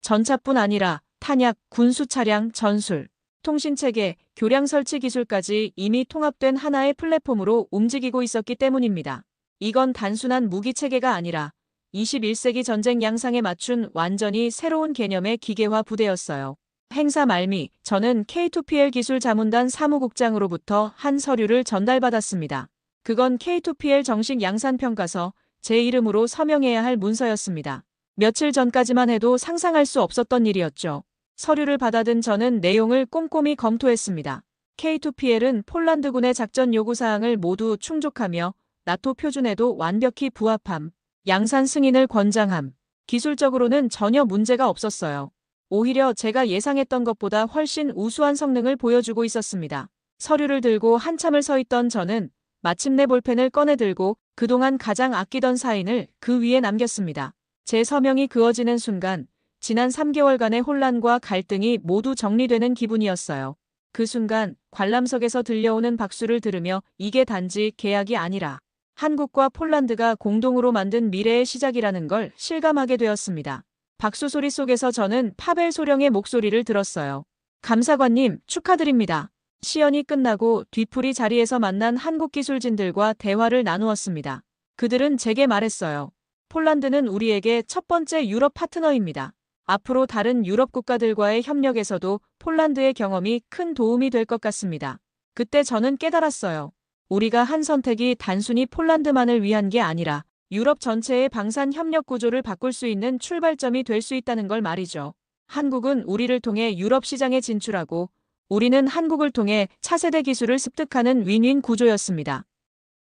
전차뿐 아니라 탄약, 군수 차량, 전술, 통신체계, 교량 설치 기술까지 이미 통합된 하나의 플랫폼으로 움직이고 있었기 때문입니다. 이건 단순한 무기체계가 아니라 21세기 전쟁 양상에 맞춘 완전히 새로운 개념의 기계화 부대였어요. 행사 말미, 저는 K2PL 기술 자문단 사무국장으로부터 한 서류를 전달받았습니다. 그건 K2PL 정식 양산평가서, 제 이름으로 서명해야 할 문서였습니다. 며칠 전까지만 해도 상상할 수 없었던 일이었죠. 서류를 받아든 저는 내용을 꼼꼼히 검토했습니다. K2PL은 폴란드군의 작전 요구사항을 모두 충족하며 나토 표준에도 완벽히 부합함, 양산 승인을 권장함, 기술적으로는 전혀 문제가 없었어요. 오히려 제가 예상했던 것보다 훨씬 우수한 성능을 보여주고 있었습니다. 서류를 들고 한참을 서 있던 저는 마침내 볼펜을 꺼내 들고 그동안 가장 아끼던 사인을 그 위에 남겼습니다. 제 서명이 그어지는 순간 지난 3개월간의 혼란과 갈등이 모두 정리되는 기분이었어요. 그 순간 관람석에서 들려오는 박수를 들으며 이게 단지 계약이 아니라 한국과 폴란드가 공동으로 만든 미래의 시작이라는 걸 실감하게 되었습니다. 박수 소리 속에서 저는 파벨 소령의 목소리를 들었어요. 감사관님, 축하드립니다. 시연이 끝나고 뒤풀이 자리에서 만난 한국 기술진들과 대화를 나누었습니다. 그들은 제게 말했어요. 폴란드는 우리에게 첫 번째 유럽 파트너입니다. 앞으로 다른 유럽 국가들과의 협력에서도 폴란드의 경험이 큰 도움이 될 것 같습니다. 그때 저는 깨달았어요. 우리가 한 선택이 단순히 폴란드만을 위한 게 아니라 유럽 전체의 방산 협력 구조를 바꿀 수 있는 출발점이 될 수 있다는 걸 말이죠. 한국은 우리를 통해 유럽 시장에 진출하고 우리는 한국을 통해 차세대 기술을 습득하는 윈윈 구조였습니다.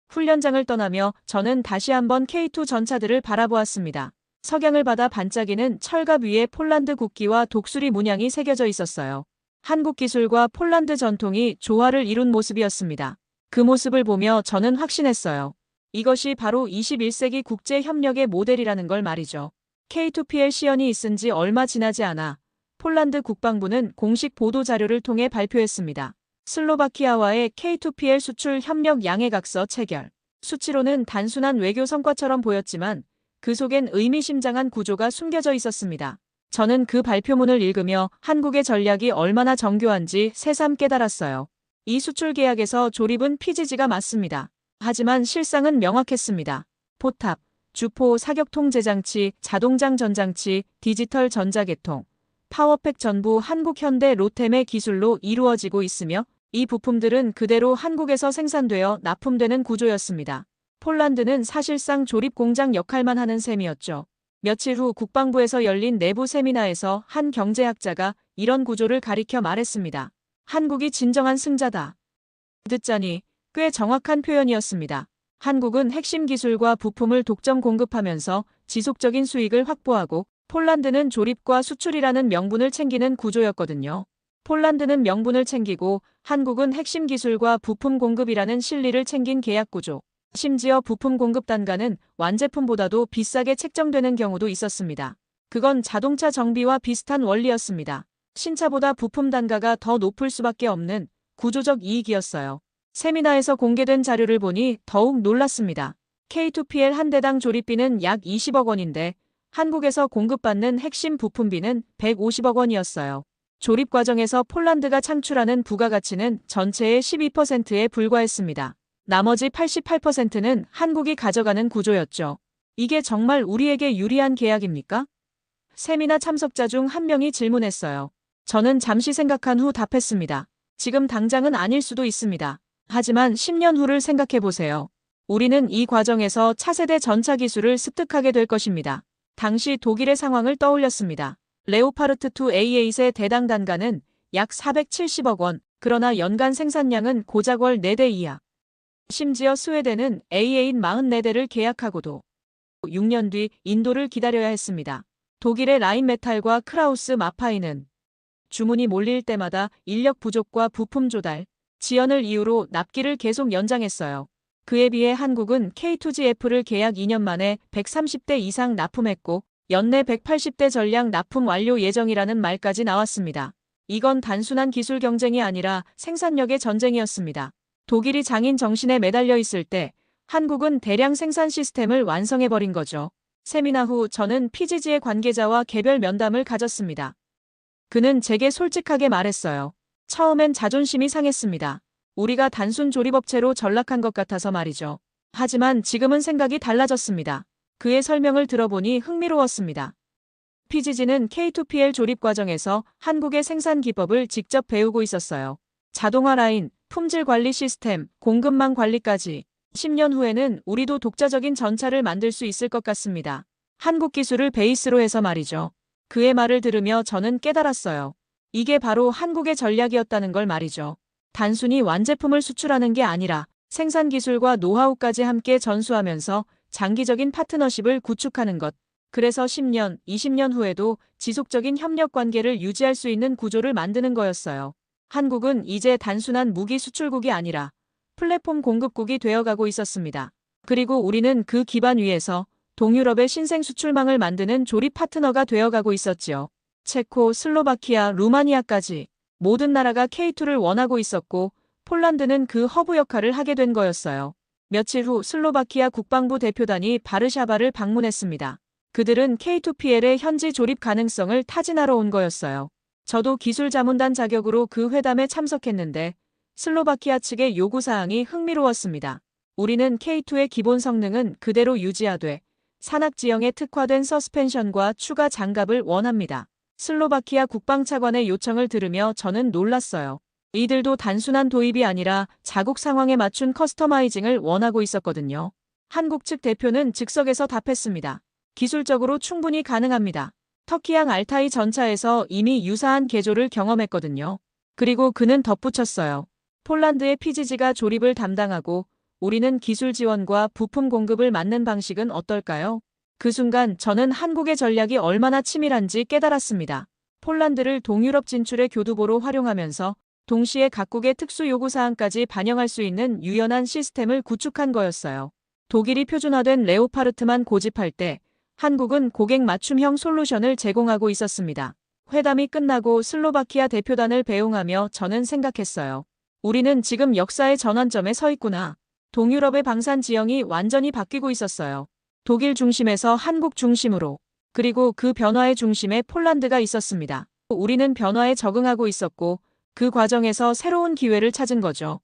훈련장을 떠나며 저는 다시 한번 K2 전차들을 바라보았습니다. 석양을 받아 반짝이는 철갑 위에 폴란드 국기와 독수리 문양이 새겨져 있었어요. 한국 기술과 폴란드 전통이 조화를 이룬 모습이었습니다. 그 모습을 보며 저는 확신했어요. 이것이 바로 21세기 국제협력의 모델이라는 걸 말이죠. K2PL 시연이 있은 지 얼마 지나지 않아 폴란드 국방부는 공식 보도자료를 통해 발표했습니다. 슬로바키아와의 K2PL 수출 협력 양해각서 체결. 수치로는 단순한 외교 성과처럼 보였지만 그 속엔 의미심장한 구조가 숨겨져 있었습니다. 저는 그 발표문을 읽으며 한국의 전략이 얼마나 정교한지 새삼 깨달았어요. 이 수출 계약에서 조립은 PGG가 맞습니다. 하지만 실상은 명확했습니다. 포탑, 주포 사격 통제 장치, 자동장 전장치, 디지털 전자계통, 파워팩 전부 한국 현대 로템의 기술로 이루어지고 있으며 이 부품들은 그대로 한국에서 생산되어 납품되는 구조였습니다. 폴란드는 사실상 조립 공장 역할만 하는 셈이었죠. 며칠 후 국방부에서 열린 내부 세미나에서 한 경제학자가 이런 구조를 가리켜 말했습니다. 한국이 진정한 승자다. 듣자니 꽤 정확한 표현이었습니다. 한국은 핵심 기술과 부품을 독점 공급하면서 지속적인 수익을 확보하고 폴란드는 조립과 수출이라는 명분을 챙기는 구조였거든요. 폴란드는 명분을 챙기고 한국은 핵심 기술과 부품 공급이라는 실리를 챙긴 계약 구조. 심지어 부품 공급 단가는 완제품보다도 비싸게 책정되는 경우도 있었습니다. 그건 자동차 정비와 비슷한 원리였습니다. 신차보다 부품 단가가 더 높을 수밖에 없는 구조적 이익이었어요. 세미나에서 공개된 자료를 보니 더욱 놀랐습니다. K2PL 한 대당 조립비는 약 20억 원인데 한국에서 공급받는 핵심 부품비는 150억 원이었어요. 조립 과정에서 폴란드가 창출하는 부가가치는 전체의 12%에 불과했습니다. 나머지 88%는 한국이 가져가는 구조였죠. 이게 정말 우리에게 유리한 계약입니까? 세미나 참석자 중 한 명이 질문했어요. 저는 잠시 생각한 후 답했습니다. 지금 당장은 아닐 수도 있습니다. 하지만 10년 후를 생각해 보세요. 우리는 이 과정에서 차세대 전차 기술을 습득하게 될 것입니다. 당시 독일의 상황을 떠올렸습니다. 레오파르트 2 A8의 대당 단가는 약 470억 원, 그러나 연간 생산량은 고작 월 4대 이하. 심지어 스웨덴은 A8 44대를 계약하고도 6년 뒤 인도를 기다려야 했습니다. 독일의 라인메탈과 크라우스 마파이는 주문이 몰릴 때마다 인력 부족과 부품 조달, 지연을 이유로 납기를 계속 연장했어요. 그에 비해 한국은 K2GF를 계약 2년 만에 130대 이상 납품했고 연내 180대 전량 납품 완료 예정이라는 말까지 나왔습니다. 이건 단순한 기술 경쟁이 아니라 생산력의 전쟁이었습니다. 독일이 장인 정신에 매달려 있을 때 한국은 대량 생산 시스템을 완성해버린 거죠. 세미나 후 저는 PGG의 관계자와 개별 면담을 가졌습니다. 그는 제게 솔직하게 말했어요. 처음엔 자존심이 상했습니다. 우리가 단순 조립업체로 전락한 것 같아서 말이죠. 하지만 지금은 생각이 달라졌습니다. 그의 설명을 들어보니 흥미로웠습니다. PGG는 K2PL 조립 과정에서 한국의 생산 기법을 직접 배우고 있었어요. 자동화 라인, 품질 관리 시스템, 공급망 관리까지. 10년 후에는 우리도 독자적인 전차를 만들 수 있을 것 같습니다. 한국 기술을 베이스로 해서 말이죠. 그의 말을 들으며 저는 깨달았어요. 이게 바로 한국의 전략이었다는 걸 말이죠. 단순히 완제품을 수출하는 게 아니라 생산 기술과 노하우까지 함께 전수하면서 장기적인 파트너십을 구축하는 것. 그래서 10년, 20년 후에도 지속적인 협력 관계를 유지할 수 있는 구조를 만드는 거였어요. 한국은 이제 단순한 무기 수출국이 아니라 플랫폼 공급국이 되어가고 있었습니다. 그리고 우리는 그 기반 위에서 동유럽의 신생 수출망을 만드는 조립 파트너가 되어가고 있었지요. 체코, 슬로바키아, 루마니아까지 모든 나라가 K2를 원하고 있었고 폴란드는 그 허브 역할을 하게 된 거였어요. 며칠 후 슬로바키아 국방부 대표단이 바르샤바를 방문했습니다. 그들은 K2PL의 현지 조립 가능성을 타진하러 온 거였어요. 저도 기술자문단 자격으로 그 회담에 참석했는데 슬로바키아 측의 요구사항이 흥미로웠습니다. 우리는 K2의 기본 성능은 그대로 유지하되 산악지형에 특화된 서스펜션과 추가 장갑을 원합니다. 슬로바키아 국방차관의 요청을 들으며 저는 놀랐어요. 이들도 단순한 도입이 아니라 자국 상황에 맞춘 커스터마이징을 원하고 있었거든요. 한국 측 대표는 즉석에서 답했습니다. 기술적으로 충분히 가능합니다. 터키양 알타이 전차에서 이미 유사한 개조를 경험했거든요. 그리고 그는 덧붙였어요. 폴란드의 PGG가 조립을 담당하고 우리는 기술 지원과 부품 공급을 맡는 방식은 어떨까요? 그 순간 저는 한국의 전략이 얼마나 치밀한지 깨달았습니다. 폴란드를 동유럽 진출의 교두보로 활용하면서 동시에 각국의 특수 요구사항까지 반영할 수 있는 유연한 시스템을 구축한 거였어요. 독일이 표준화된 레오파르트만 고집할 때 한국은 고객 맞춤형 솔루션을 제공하고 있었습니다. 회담이 끝나고 슬로바키아 대표단을 배웅하며 저는 생각했어요. 우리는 지금 역사의 전환점에 서 있구나. 동유럽의 방산 지형이 완전히 바뀌고 있었어요. 독일 중심에서 한국 중심으로, 그리고 그 변화의 중심에 폴란드가 있었습니다. 우리는 변화에 적응하고 있었고 그 과정에서 새로운 기회를 찾은 거죠.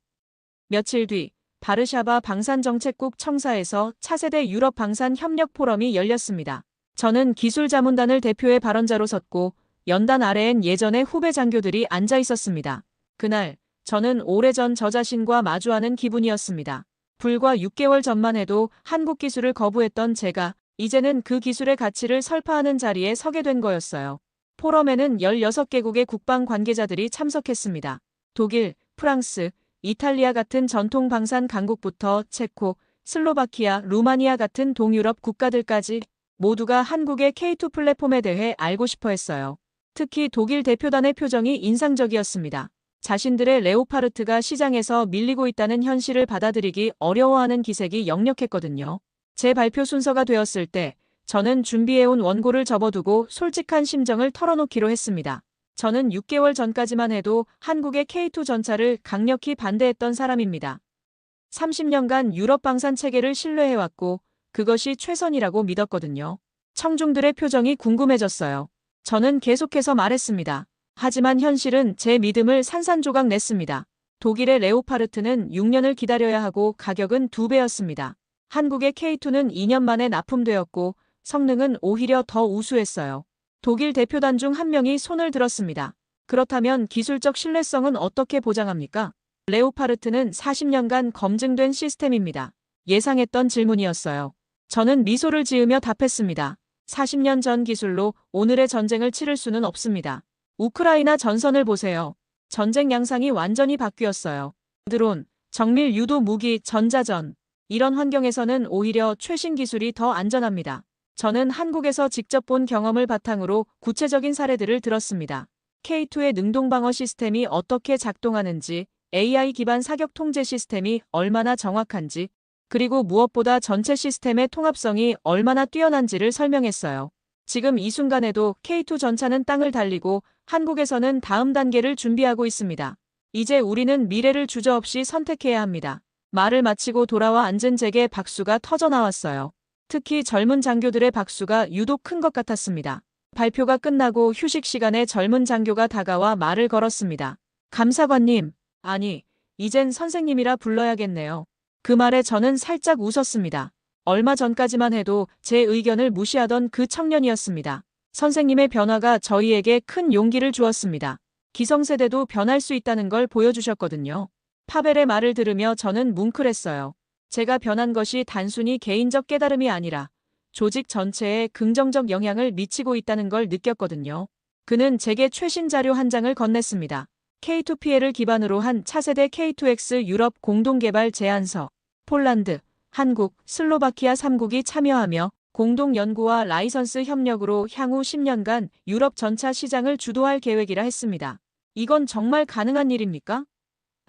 며칠 뒤 바르샤바 방산정책국 청사에서 차세대 유럽 방산 협력 포럼이 열렸습니다. 저는 기술자문단을 대표의 발언자로 섰고 연단 아래엔 예전의 후배 장교들이 앉아 있었습니다. 그날 저는 오래전 저 자신과 마주하는 기분이었습니다. 불과 6개월 전만 해도 한국 기술을 거부했던 제가 이제는 그 기술의 가치를 설파하는 자리에 서게 된 거였어요. 포럼에는 16개국의 국방 관계자들이 참석했습니다. 독일, 프랑스, 이탈리아 같은 전통 방산 강국부터 체코, 슬로바키아, 루마니아 같은 동유럽 국가들까지 모두가 한국의 K2 플랫폼에 대해 알고 싶어 했어요. 특히 독일 대표단의 표정이 인상적이었습니다. 자신들의 레오파르트가 시장에서 밀리고 있다는 현실을 받아들이기 어려워하는 기색이 역력했거든요. 제 발표 순서가 되었을 때 저는 준비해온 원고를 접어두고 솔직한 심정을 털어놓기로 했습니다. 저는 6개월 전까지만 해도 한국의 K2 전차를 강력히 반대했던 사람입니다. 30년간 유럽 방산 체계를 신뢰해왔고 그것이 최선이라고 믿었거든요. 청중들의 표정이 궁금해졌어요. 저는 계속해서 말했습니다. 하지만 현실은 제 믿음을 산산조각 냈습니다. 독일의 레오파르트는 6년을 기다려야 하고 가격은 2배였습니다. 한국의 K2는 2년 만에 납품되었고 성능은 오히려 더 우수했어요. 독일 대표단 중 한 명이 손을 들었습니다. 그렇다면 기술적 신뢰성은 어떻게 보장합니까? 레오파르트는 40년간 검증된 시스템입니다. 예상했던 질문이었어요. 저는 미소를 지으며 답했습니다. 40년 전 기술로 오늘의 전쟁을 치를 수는 없습니다. 우크라이나 전선을 보세요. 전쟁 양상이 완전히 바뀌었어요. 드론, 정밀 유도 무기, 전자전. 이런 환경에서는 오히려 최신 기술이 더 안전합니다. 저는 한국에서 직접 본 경험을 바탕으로 구체적인 사례들을 들었습니다. K2의 능동방어 시스템이 어떻게 작동하는지, AI 기반 사격 통제 시스템이 얼마나 정확한지, 그리고 무엇보다 전체 시스템의 통합성이 얼마나 뛰어난지를 설명했어요. 지금 이 순간에도 K2 전차는 땅을 달리고 한국에서는 다음 단계를 준비하고 있습니다. 이제 우리는 미래를 주저없이 선택해야 합니다. 말을 마치고 돌아와 앉은 제게 박수가 터져나왔어요. 특히 젊은 장교들의 박수가 유독 큰 것 같았습니다. 발표가 끝나고 휴식 시간에 젊은 장교가 다가와 말을 걸었습니다. 감사관님, 아니, 이젠 선생님이라 불러야겠네요. 그 말에 저는 살짝 웃었습니다. 얼마 전까지만 해도 제 의견을 무시하던 그 청년이었습니다. 선생님의 변화가 저희에게 큰 용기를 주었습니다. 기성세대도 변할 수 있다는 걸 보여주셨거든요. 파벨의 말을 들으며 저는 뭉클했어요. 제가 변한 것이 단순히 개인적 깨달음이 아니라 조직 전체에 긍정적 영향을 미치고 있다는 걸 느꼈거든요. 그는 제게 최신 자료 한 장을 건넸습니다. K2PL을 기반으로 한 차세대 K2X 유럽 공동개발 제안서, 폴란드, 한국, 슬로바키아 3국이 참여하며 공동 연구와 라이선스 협력으로 향후 10년간 유럽 전차 시장을 주도할 계획이라 했습니다. 이건 정말 가능한 일입니까?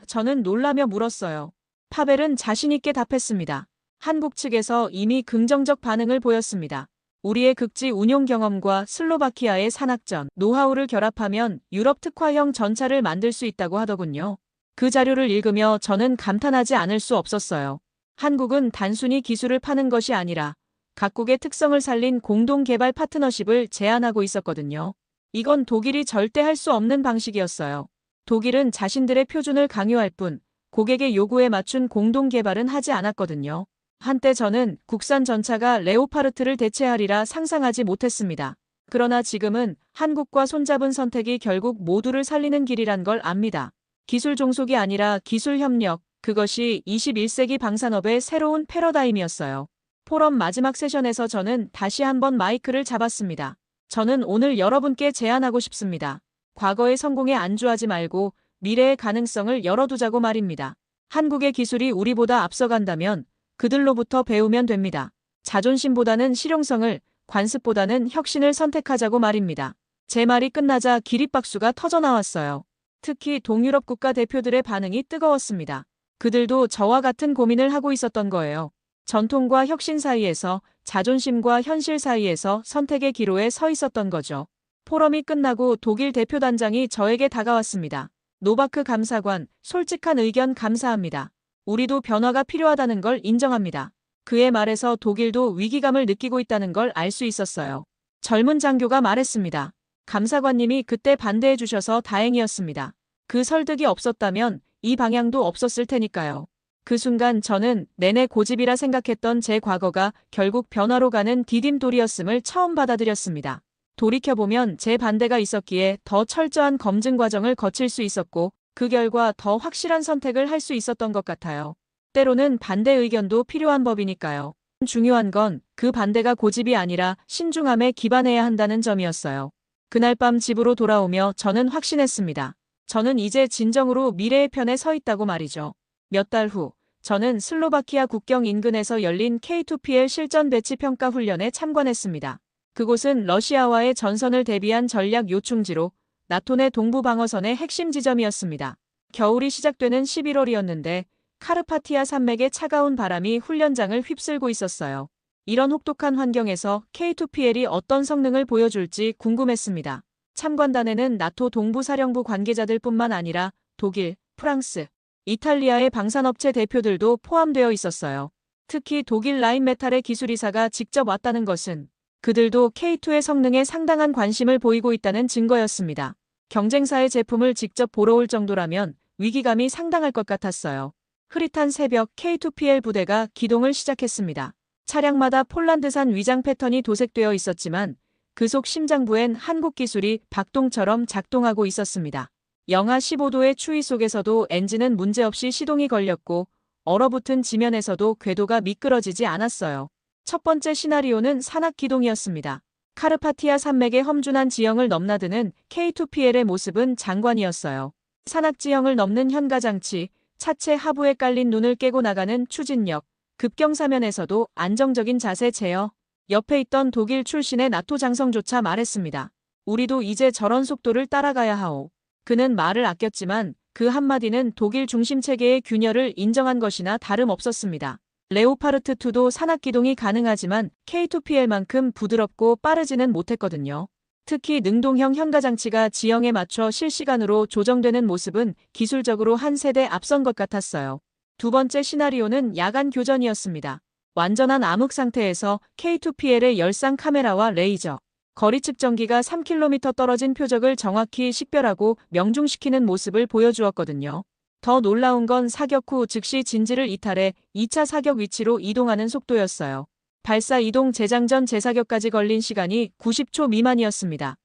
저는 놀라며 물었어요. 파벨은 자신있게 답했습니다. 한국 측에서 이미 긍정적 반응을 보였습니다. 우리의 극지 운용 경험과 슬로바키아의 산악전, 노하우를 결합하면 유럽 특화형 전차를 만들 수 있다고 하더군요. 그 자료를 읽으며 저는 감탄하지 않을 수 없었어요. 한국은 단순히 기술을 파는 것이 아니라 각국의 특성을 살린 공동 개발 파트너십을 제안하고 있었거든요. 이건 독일이 절대 할 수 없는 방식이었어요. 독일은 자신들의 표준을 강요할 뿐 고객의 요구에 맞춘 공동 개발은 하지 않았거든요. 한때 저는 국산 전차가 레오파르트를 대체하리라 상상하지 못했습니다. 그러나 지금은 한국과 손잡은 선택이 결국 모두를 살리는 길이란 걸 압니다. 기술 종속이 아니라 기술 협력, 그것이 21세기 방산업의 새로운 패러다임이었어요. 포럼 마지막 세션에서 저는 다시 한번 마이크를 잡았습니다. 저는 오늘 여러분께 제안하고 싶습니다. 과거의 성공에 안주하지 말고 미래의 가능성을 열어두자고 말입니다. 한국의 기술이 우리보다 앞서간다면 그들로부터 배우면 됩니다. 자존심보다는 실용성을, 관습보다는 혁신을 선택하자고 말입니다. 제 말이 끝나자 기립박수가 터져나왔어요. 특히 동유럽 국가 대표들의 반응이 뜨거웠습니다. 그들도 저와 같은 고민을 하고 있었던 거예요. 전통과 혁신 사이에서, 자존심과 현실 사이에서 선택의 기로에 서 있었던 거죠. 포럼이 끝나고 독일 대표단장이 저에게 다가왔습니다. 노바크 감사관, 솔직한 의견 감사합니다. 우리도 변화가 필요하다는 걸 인정합니다. 그의 말에서 독일도 위기감을 느끼고 있다는 걸 알 수 있었어요. 젊은 장교가 말했습니다. 감사관님이 그때 반대해 주셔서 다행이었습니다. 그 설득이 없었다면 이 방향도 없었을 테니까요. 그 순간 저는 내내 고집이라 생각했던 제 과거가 결국 변화로 가는 디딤돌이었음을 처음 받아들였습니다. 돌이켜보면 제 반대가 있었기에 더 철저한 검증 과정을 거칠 수 있었고 그 결과 더 확실한 선택을 할 수 있었던 것 같아요. 때로는 반대 의견도 필요한 법이니까요. 중요한 건 그 반대가 고집이 아니라 신중함에 기반해야 한다는 점이었어요. 그날 밤 집으로 돌아오며 저는 확신했습니다. 저는 이제 진정으로 미래의 편에 서 있다고 말이죠. 몇 달 후, 저는 슬로바키아 국경 인근에서 열린 K2PL 실전 배치 평가 훈련에 참관했습니다. 그곳은 러시아와의 전선을 대비한 전략 요충지로 나토 내 동부 방어선의 핵심 지점이었습니다. 겨울이 시작되는 11월이었는데 카르파티아 산맥의 차가운 바람이 훈련장을 휩쓸고 있었어요. 이런 혹독한 환경에서 K2PL이 어떤 성능을 보여줄지 궁금했습니다. 참관단에는 나토 동부사령부 관계자들뿐만 아니라 독일, 프랑스, 이탈리아의 방산업체 대표들도 포함되어 있었어요. 특히 독일 라인메탈의 기술이사가 직접 왔다는 것은 그들도 K2의 성능에 상당한 관심을 보이고 있다는 증거였습니다. 경쟁사의 제품을 직접 보러 올 정도라면 위기감이 상당할 것 같았어요. 흐릿한 새벽 K2PL 부대가 기동을 시작했습니다. 차량마다 폴란드산 위장 패턴이 도색되어 있었지만 그 속 심장부엔 한국 기술이 박동처럼 작동하고 있었습니다. 영하 15도의 추위 속에서도 엔진은 문제없이 시동이 걸렸고 얼어붙은 지면에서도 궤도가 미끄러지지 않았어요. 첫 번째 시나리오는 산악 기동이었습니다. 카르파티아 산맥의 험준한 지형을 넘나드는 K2PL의 모습은 장관이었어요. 산악 지형을 넘는 현가장치, 차체 하부에 깔린 눈을 깨고 나가는 추진력, 급경사면에서도 안정적인 자세 제어. 옆에 있던 독일 출신의 나토 장성조차 말했습니다. 우리도 이제 저런 속도를 따라가야 하오. 그는 말을 아꼈지만 그 한마디는 독일 중심 체계의 균열을 인정한 것이나 다름없었습니다. 레오파르트2도 산악기동이 가능하지만 K2PL만큼 부드럽고 빠르지는 못했거든요. 특히 능동형 현가장치가 지형에 맞춰 실시간으로 조정되는 모습은 기술적으로 한 세대 앞선 것 같았어요. 두 번째 시나리오는 야간 교전이었습니다. 완전한 암흑 상태에서 K2PL의 열상 카메라와 레이저, 거리 측정기가 3km 떨어진 표적을 정확히 식별하고 명중시키는 모습을 보여주었거든요. 더 놀라운 건 사격 후 즉시 진지를 이탈해 2차 사격 위치로 이동하는 속도였어요. 발사 이동 재장전 재사격까지 걸린 시간이 90초 미만이었습니다.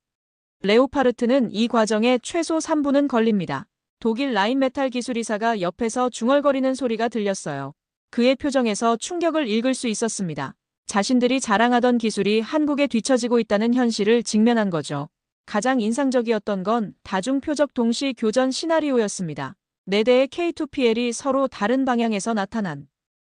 레오파르트는 이 과정에 최소 3분은 걸립니다. 독일 라인메탈 기술이사가 옆에서 중얼거리는 소리가 들렸어요. 그의 표정에서 충격을 읽을 수 있었습니다. 자신들이 자랑하던 기술이 한국에 뒤처지고 있다는 현실을 직면한 거죠. 가장 인상적이었던 건 다중 표적 동시 교전 시나리오였습니다. 4대의 K2PL이 서로 다른 방향에서 나타난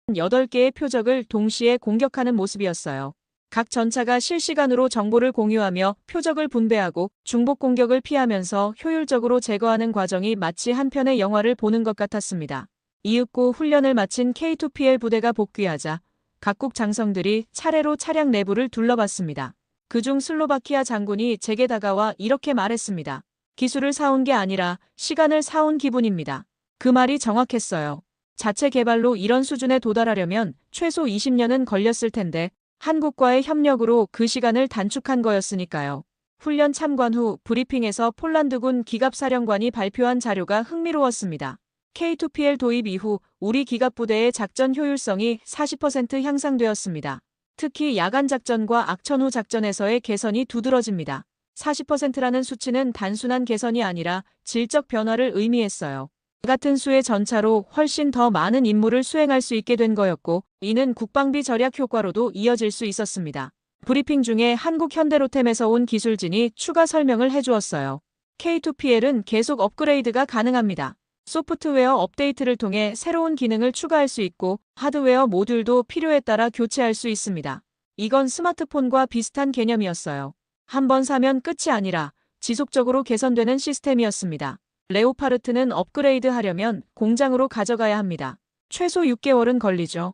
8개의 표적을 동시에 공격하는 모습이었어요. 각 전차가 실시간으로 정보를 공유하며 표적을 분배하고 중복 공격을 피하면서 효율적으로 제거하는 과정이 마치 한 편의 영화를 보는 것 같았습니다. 이윽고 훈련을 마친 K2PL 부대가 복귀하자 각국 장성들이 차례로 차량 내부를 둘러봤습니다. 그중 슬로바키아 장군이 제게 다가와 이렇게 말했습니다. 기술을 사온 게 아니라 시간을 사온 기분입니다. 그 말이 정확했어요. 자체 개발로 이런 수준에 도달하려면 최소 20년은 걸렸을 텐데 한국과의 협력으로 그 시간을 단축한 거였으니까요. 훈련 참관 후 브리핑에서 폴란드군 기갑사령관이 발표한 자료가 흥미로웠습니다. K2PL 도입 이후 우리 기갑부대의 작전 효율성이 40% 향상되었습니다. 특히 야간 작전과 악천 후 작전에서의 개선이 두드러집니다. 40%라는 수치는 단순한 개선이 아니라 질적 변화를 의미했어요. 같은 수의 전차로 훨씬 더 많은 임무를 수행할 수 있게 된 거였고 이는 국방비 절약 효과로도 이어질 수 있었습니다. 브리핑 중에 한국 현대로템에서 온 기술진이 추가 설명을 해주었어요. K2PL은 계속 업그레이드가 가능합니다. 소프트웨어 업데이트를 통해 새로운 기능을 추가할 수 있고 하드웨어 모듈도 필요에 따라 교체할 수 있습니다. 이건 스마트폰과 비슷한 개념이었어요. 한번 사면 끝이 아니라 지속적으로 개선되는 시스템이었습니다. 레오파르트는 업그레이드 하려면 공장으로 가져가야 합니다. 최소 6개월은 걸리죠.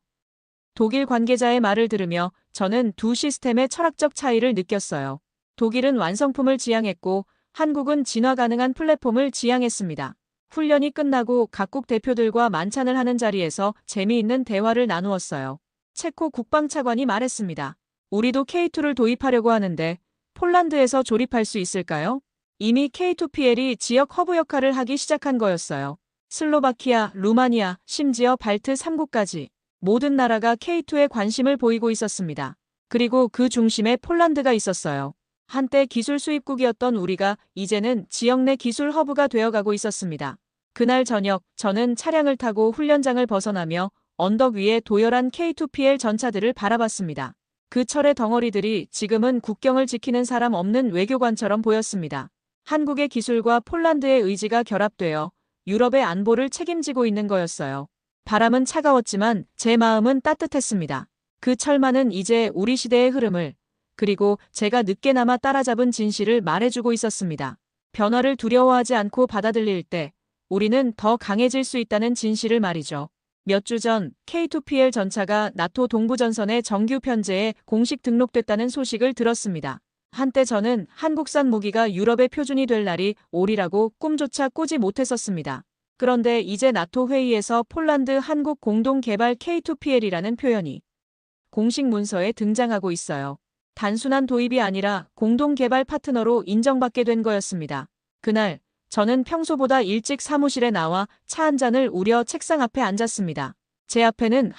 독일 관계자의 말을 들으며 저는 두 시스템의 철학적 차이를 느꼈어요. 독일은 완성품을 지향했고 한국은 진화 가능한 플랫폼을 지향했습니다. 훈련이 끝나고 각국 대표들과 만찬을 하는 자리에서 재미있는 대화를 나누었어요. 체코 국방차관이 말했습니다. 우리도 K2를 도입하려고 하는데 폴란드에서 조립할 수 있을까요? 이미 K2PL이 지역 허브 역할을 하기 시작한 거였어요. 슬로바키아, 루마니아, 심지어 발트 3국까지 모든 나라가 K2에 관심을 보이고 있었습니다. 그리고 그 중심에 폴란드가 있었어요. 한때 기술 수입국이었던 우리가 이제는 지역 내 기술 허브가 되어가고 있었습니다. 그날 저녁 저는 차량을 타고 훈련장을 벗어나며 언덕 위에 도열한 K2PL 전차들을 바라봤습니다. 그 철의 덩어리들이 지금은 국경을 지키는 사람 없는 외교관처럼 보였습니다. 한국의 기술과 폴란드의 의지가 결합되어 유럽의 안보를 책임지고 있는 거였어요. 바람은 차가웠지만 제 마음은 따뜻했습니다. 그 철만은 이제 우리 시대의 흐름을, 그리고 제가 늦게나마 따라잡은 진실을 말해주고 있었습니다. 변화를 두려워하지 않고 받아들일 때 우리는 더 강해질 수 있다는 진실을 말이죠. 몇 주 전 K2PL 전차가 나토 동부전선의 정규 편제에 공식 등록됐다는 소식을 들었습니다. 한때 저는 한국산 무기가 유럽의 표준이 될 날이 오리라고 꿈조차 꾸지 못했었습니다. 그런데 이제 나토 회의에서 폴란드 한국 공동 개발 K2PL이라는 표현이 공식 문서에 등장하고 있어요. 단순한 도입이 아니라 공동 개발 파트너로 인정받게 된 거였습니다. 그날 저는 평소보다 일찍 사무실에 나와 차 한 잔을 우려 책상 앞에 앉았습니다. 제 앞에는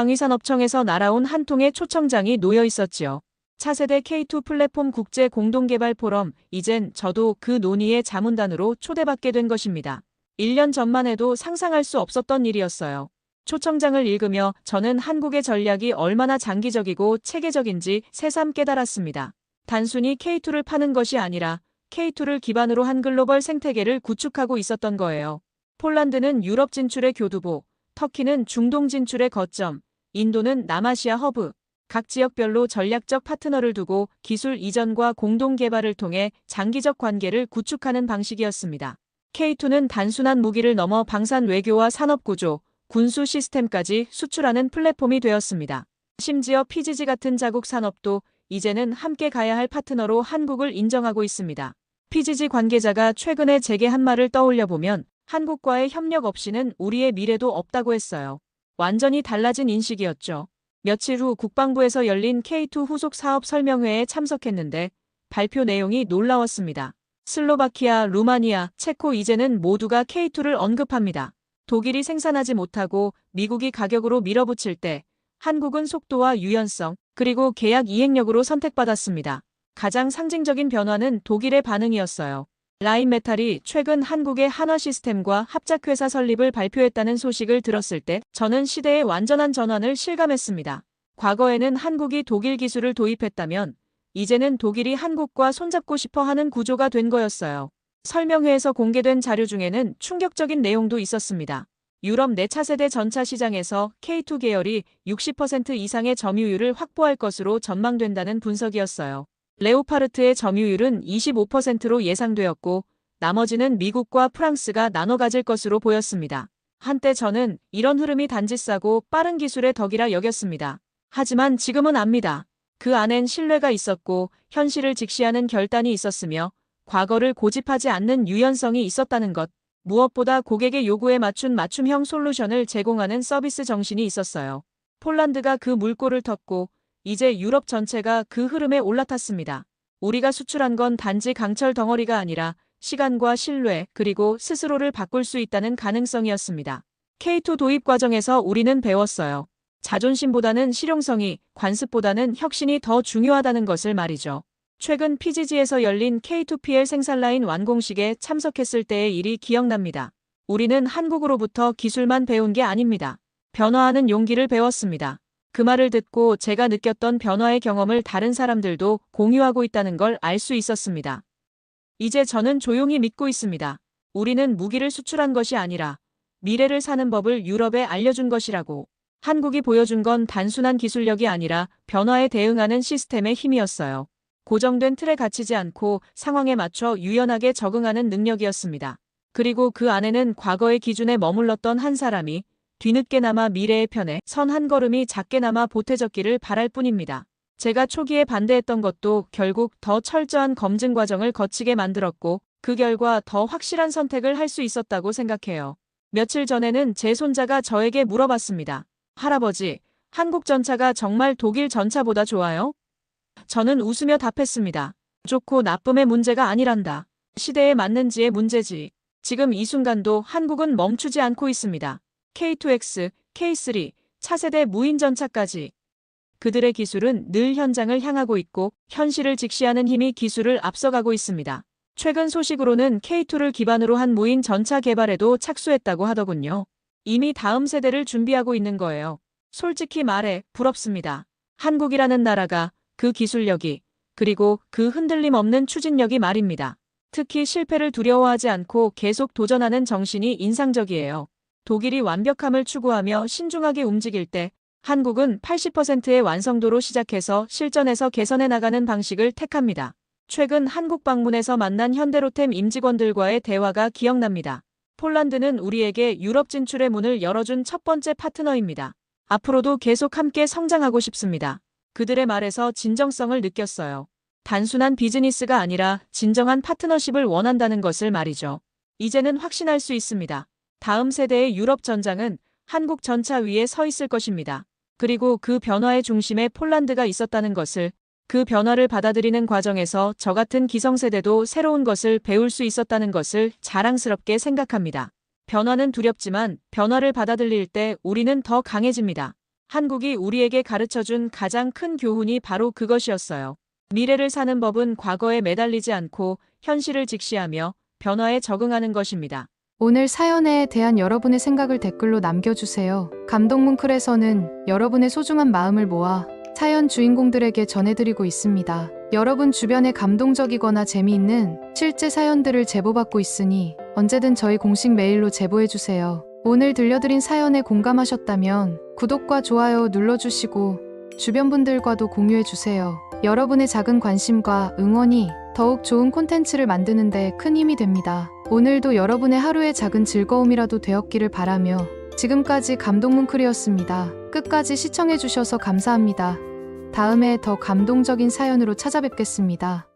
한국방위산업청에서 날아온 한 통의 초청장이 놓여 있었지요. 차세대 K2 플랫폼 국제 공동개발 포럼, 이젠 저도 그 논의의 자문단으로 초대받게 된 것입니다. 1년 전만 해도 상상할 수 없었던 일이었어요. 초청장을 읽으며 저는 한국의 전략이 얼마나 장기적이고 체계적인지 새삼 깨달았습니다. 단순히 K2를 파는 것이 아니라 K2를 기반으로 한 글로벌 생태계를 구축하고 있었던 거예요. 폴란드는 유럽 진출의 교두보, 터키는 중동 진출의 거점, 인도는 남아시아 허브, 각 지역별로 전략적 파트너를 두고 기술 이전과 공동 개발을 통해 장기적 관계를 구축하는 방식이었습니다. K2는 단순한 무기를 넘어 방산 외교와 산업 구조, 군수 시스템까지 수출하는 플랫폼이 되었습니다. 심지어 PGG 같은 자국 산업도 이제는 함께 가야 할 파트너로 한국을 인정하고 있습니다. PGG 관계자가 최근에 제게 한 말을 떠올려 보면 한국과의 협력 없이는 우리의 미래도 없다고 했어요. 완전히 달라진 인식이었죠. 며칠 후 국방부에서 열린 K2 후속 사업 설명회에 참석했는데 발표 내용이 놀라웠습니다. 슬로바키아, 루마니아, 체코 이제는 모두가 K2를 언급합니다. 독일이 생산하지 못하고 미국이 가격으로 밀어붙일 때 한국은 속도와 유연성, 그리고 계약 이행력으로 선택받았습니다. 가장 상징적인 변화는 독일의 반응이었어요. 라인메탈이 최근 한국의 한화 시스템과 합작회사 설립을 발표했다는 소식을 들었을 때 저는 시대의 완전한 전환을 실감했습니다. 과거에는 한국이 독일 기술을 도입했다면 이제는 독일이 한국과 손잡고 싶어 하는 구조가 된 거였어요. 설명회에서 공개된 자료 중에는 충격적인 내용도 있었습니다. 유럽 내 차세대 전차 시장에서 K2 계열이 60% 이상의 점유율을 확보할 것으로 전망된다는 분석이었어요. 레오파르트의 점유율은 25%로 예상되었고 나머지는 미국과 프랑스가 나눠 가질 것으로 보였습니다. 한때 저는 이런 흐름이 단지 싸고 빠른 기술의 덕이라 여겼습니다. 하지만 지금은 압니다. 그 안엔 신뢰가 있었고 현실을 직시하는 결단이 있었으며 과거를 고집하지 않는 유연성이 있었다는 것. 무엇보다 고객의 요구에 맞춘 맞춤형 솔루션을 제공하는 서비스 정신이 있었어요. 폴란드가 그 물꼬를 텄고 이제 유럽 전체가 그 흐름에 올라탔습니다. 우리가 수출한 건 단지 강철 덩어리가 아니라 시간과 신뢰, 그리고 스스로를 바꿀 수 있다는 가능성이었습니다. K2 도입 과정에서 우리는 배웠어요. 자존심보다는 실용성이, 관습보다는 혁신이 더 중요하다는 것을 말이죠. 최근 PGG에서 열린 K2PL 생산라인 완공식에 참석했을 때의 일이 기억납니다. 우리는 한국으로부터 기술만 배운 게 아닙니다. 변화하는 용기를 배웠습니다. 그 말을 듣고 제가 느꼈던 변화의 경험을 다른 사람들도 공유하고 있다는 걸 알 수 있었습니다. 이제 저는 조용히 믿고 있습니다. 우리는 무기를 수출한 것이 아니라 미래를 사는 법을 유럽에 알려준 것이라고. 한국이 보여준 건 단순한 기술력이 아니라 변화에 대응하는 시스템의 힘이었어요. 고정된 틀에 갇히지 않고 상황에 맞춰 유연하게 적응하는 능력이었습니다. 그리고 그 안에는 과거의 기준에 머물렀던 한 사람이 뒤늦게나마 미래의 편에 선 한 걸음이 작게나마 보태졌기를 바랄 뿐입니다. 제가 초기에 반대했던 것도 결국 더 철저한 검증 과정을 거치게 만들었고 그 결과 더 확실한 선택을 할 수 있었다고 생각해요. 며칠 전에는 제 손자가 저에게 물어봤습니다. 할아버지, 한국 전차가 정말 독일 전차보다 좋아요? 저는 웃으며 답했습니다. 좋고 나쁨의 문제가 아니란다. 시대에 맞는지의 문제지. 지금 이 순간도 한국은 멈추지 않고 있습니다. K2X, K3, 차세대 무인 전차까지. 그들의 기술은 늘 현장을 향하고 있고 현실을 직시하는 힘이 기술을 앞서가고 있습니다. 최근 소식으로는 K2를 기반으로 한 무인 전차 개발에도 착수했다고 하더군요. 이미 다음 세대를 준비하고 있는 거예요. 솔직히 말해 부럽습니다. 한국이라는 나라가 그 기술력이 그리고 그 흔들림 없는 추진력이 말입니다. 특히 실패를 두려워하지 않고 계속 도전하는 정신이 인상적이에요. 독일이 완벽함을 추구하며 신중하게 움직일 때 한국은 80%의 완성도로 시작해서 실전에서 개선해 나가는 방식을 택합니다. 최근 한국 방문에서 만난 현대로템 임직원들과의 대화가 기억납니다. 폴란드는 우리에게 유럽 진출의 문을 열어준 첫 번째 파트너입니다. 앞으로도 계속 함께 성장하고 싶습니다. 그들의 말에서 진정성을 느꼈어요. 단순한 비즈니스가 아니라 진정한 파트너십을 원한다는 것을 말이죠. 이제는 확신할 수 있습니다. 다음 세대의 유럽 전장은 한국 전차 위에 서 있을 것입니다. 그리고 그 변화의 중심에 폴란드가 있었다는 것을, 그 변화를 받아들이는 과정에서 저 같은 기성세대도 새로운 것을 배울 수 있었다는 것을 자랑스럽게 생각합니다. 변화는 두렵지만 변화를 받아들일 때 우리는 더 강해집니다. 한국이 우리에게 가르쳐준 가장 큰 교훈이 바로 그것이었어요. 미래를 사는 법은 과거에 매달리지 않고 현실을 직시하며 변화에 적응하는 것입니다. 오늘 사연에 대한 여러분의 생각을 댓글로 남겨주세요. 감동문클에서는 여러분의 소중한 마음을 모아 사연 주인공들에게 전해드리고 있습니다. 여러분 주변에 감동적이거나 재미있는 실제 사연들을 제보받고 있으니 언제든 저희 공식 메일로 제보해주세요. 오늘 들려드린 사연에 공감하셨다면 구독과 좋아요 눌러주시고 주변 분들과도 공유해주세요. 여러분의 작은 관심과 응원이 더욱 좋은 콘텐츠를 만드는 데 큰 힘이 됩니다. 오늘도 여러분의 하루의 작은 즐거움이라도 되었기를 바라며 지금까지 감동문클이었습니다. 끝까지 시청해주셔서 감사합니다. 다음에 더 감동적인 사연으로 찾아뵙겠습니다.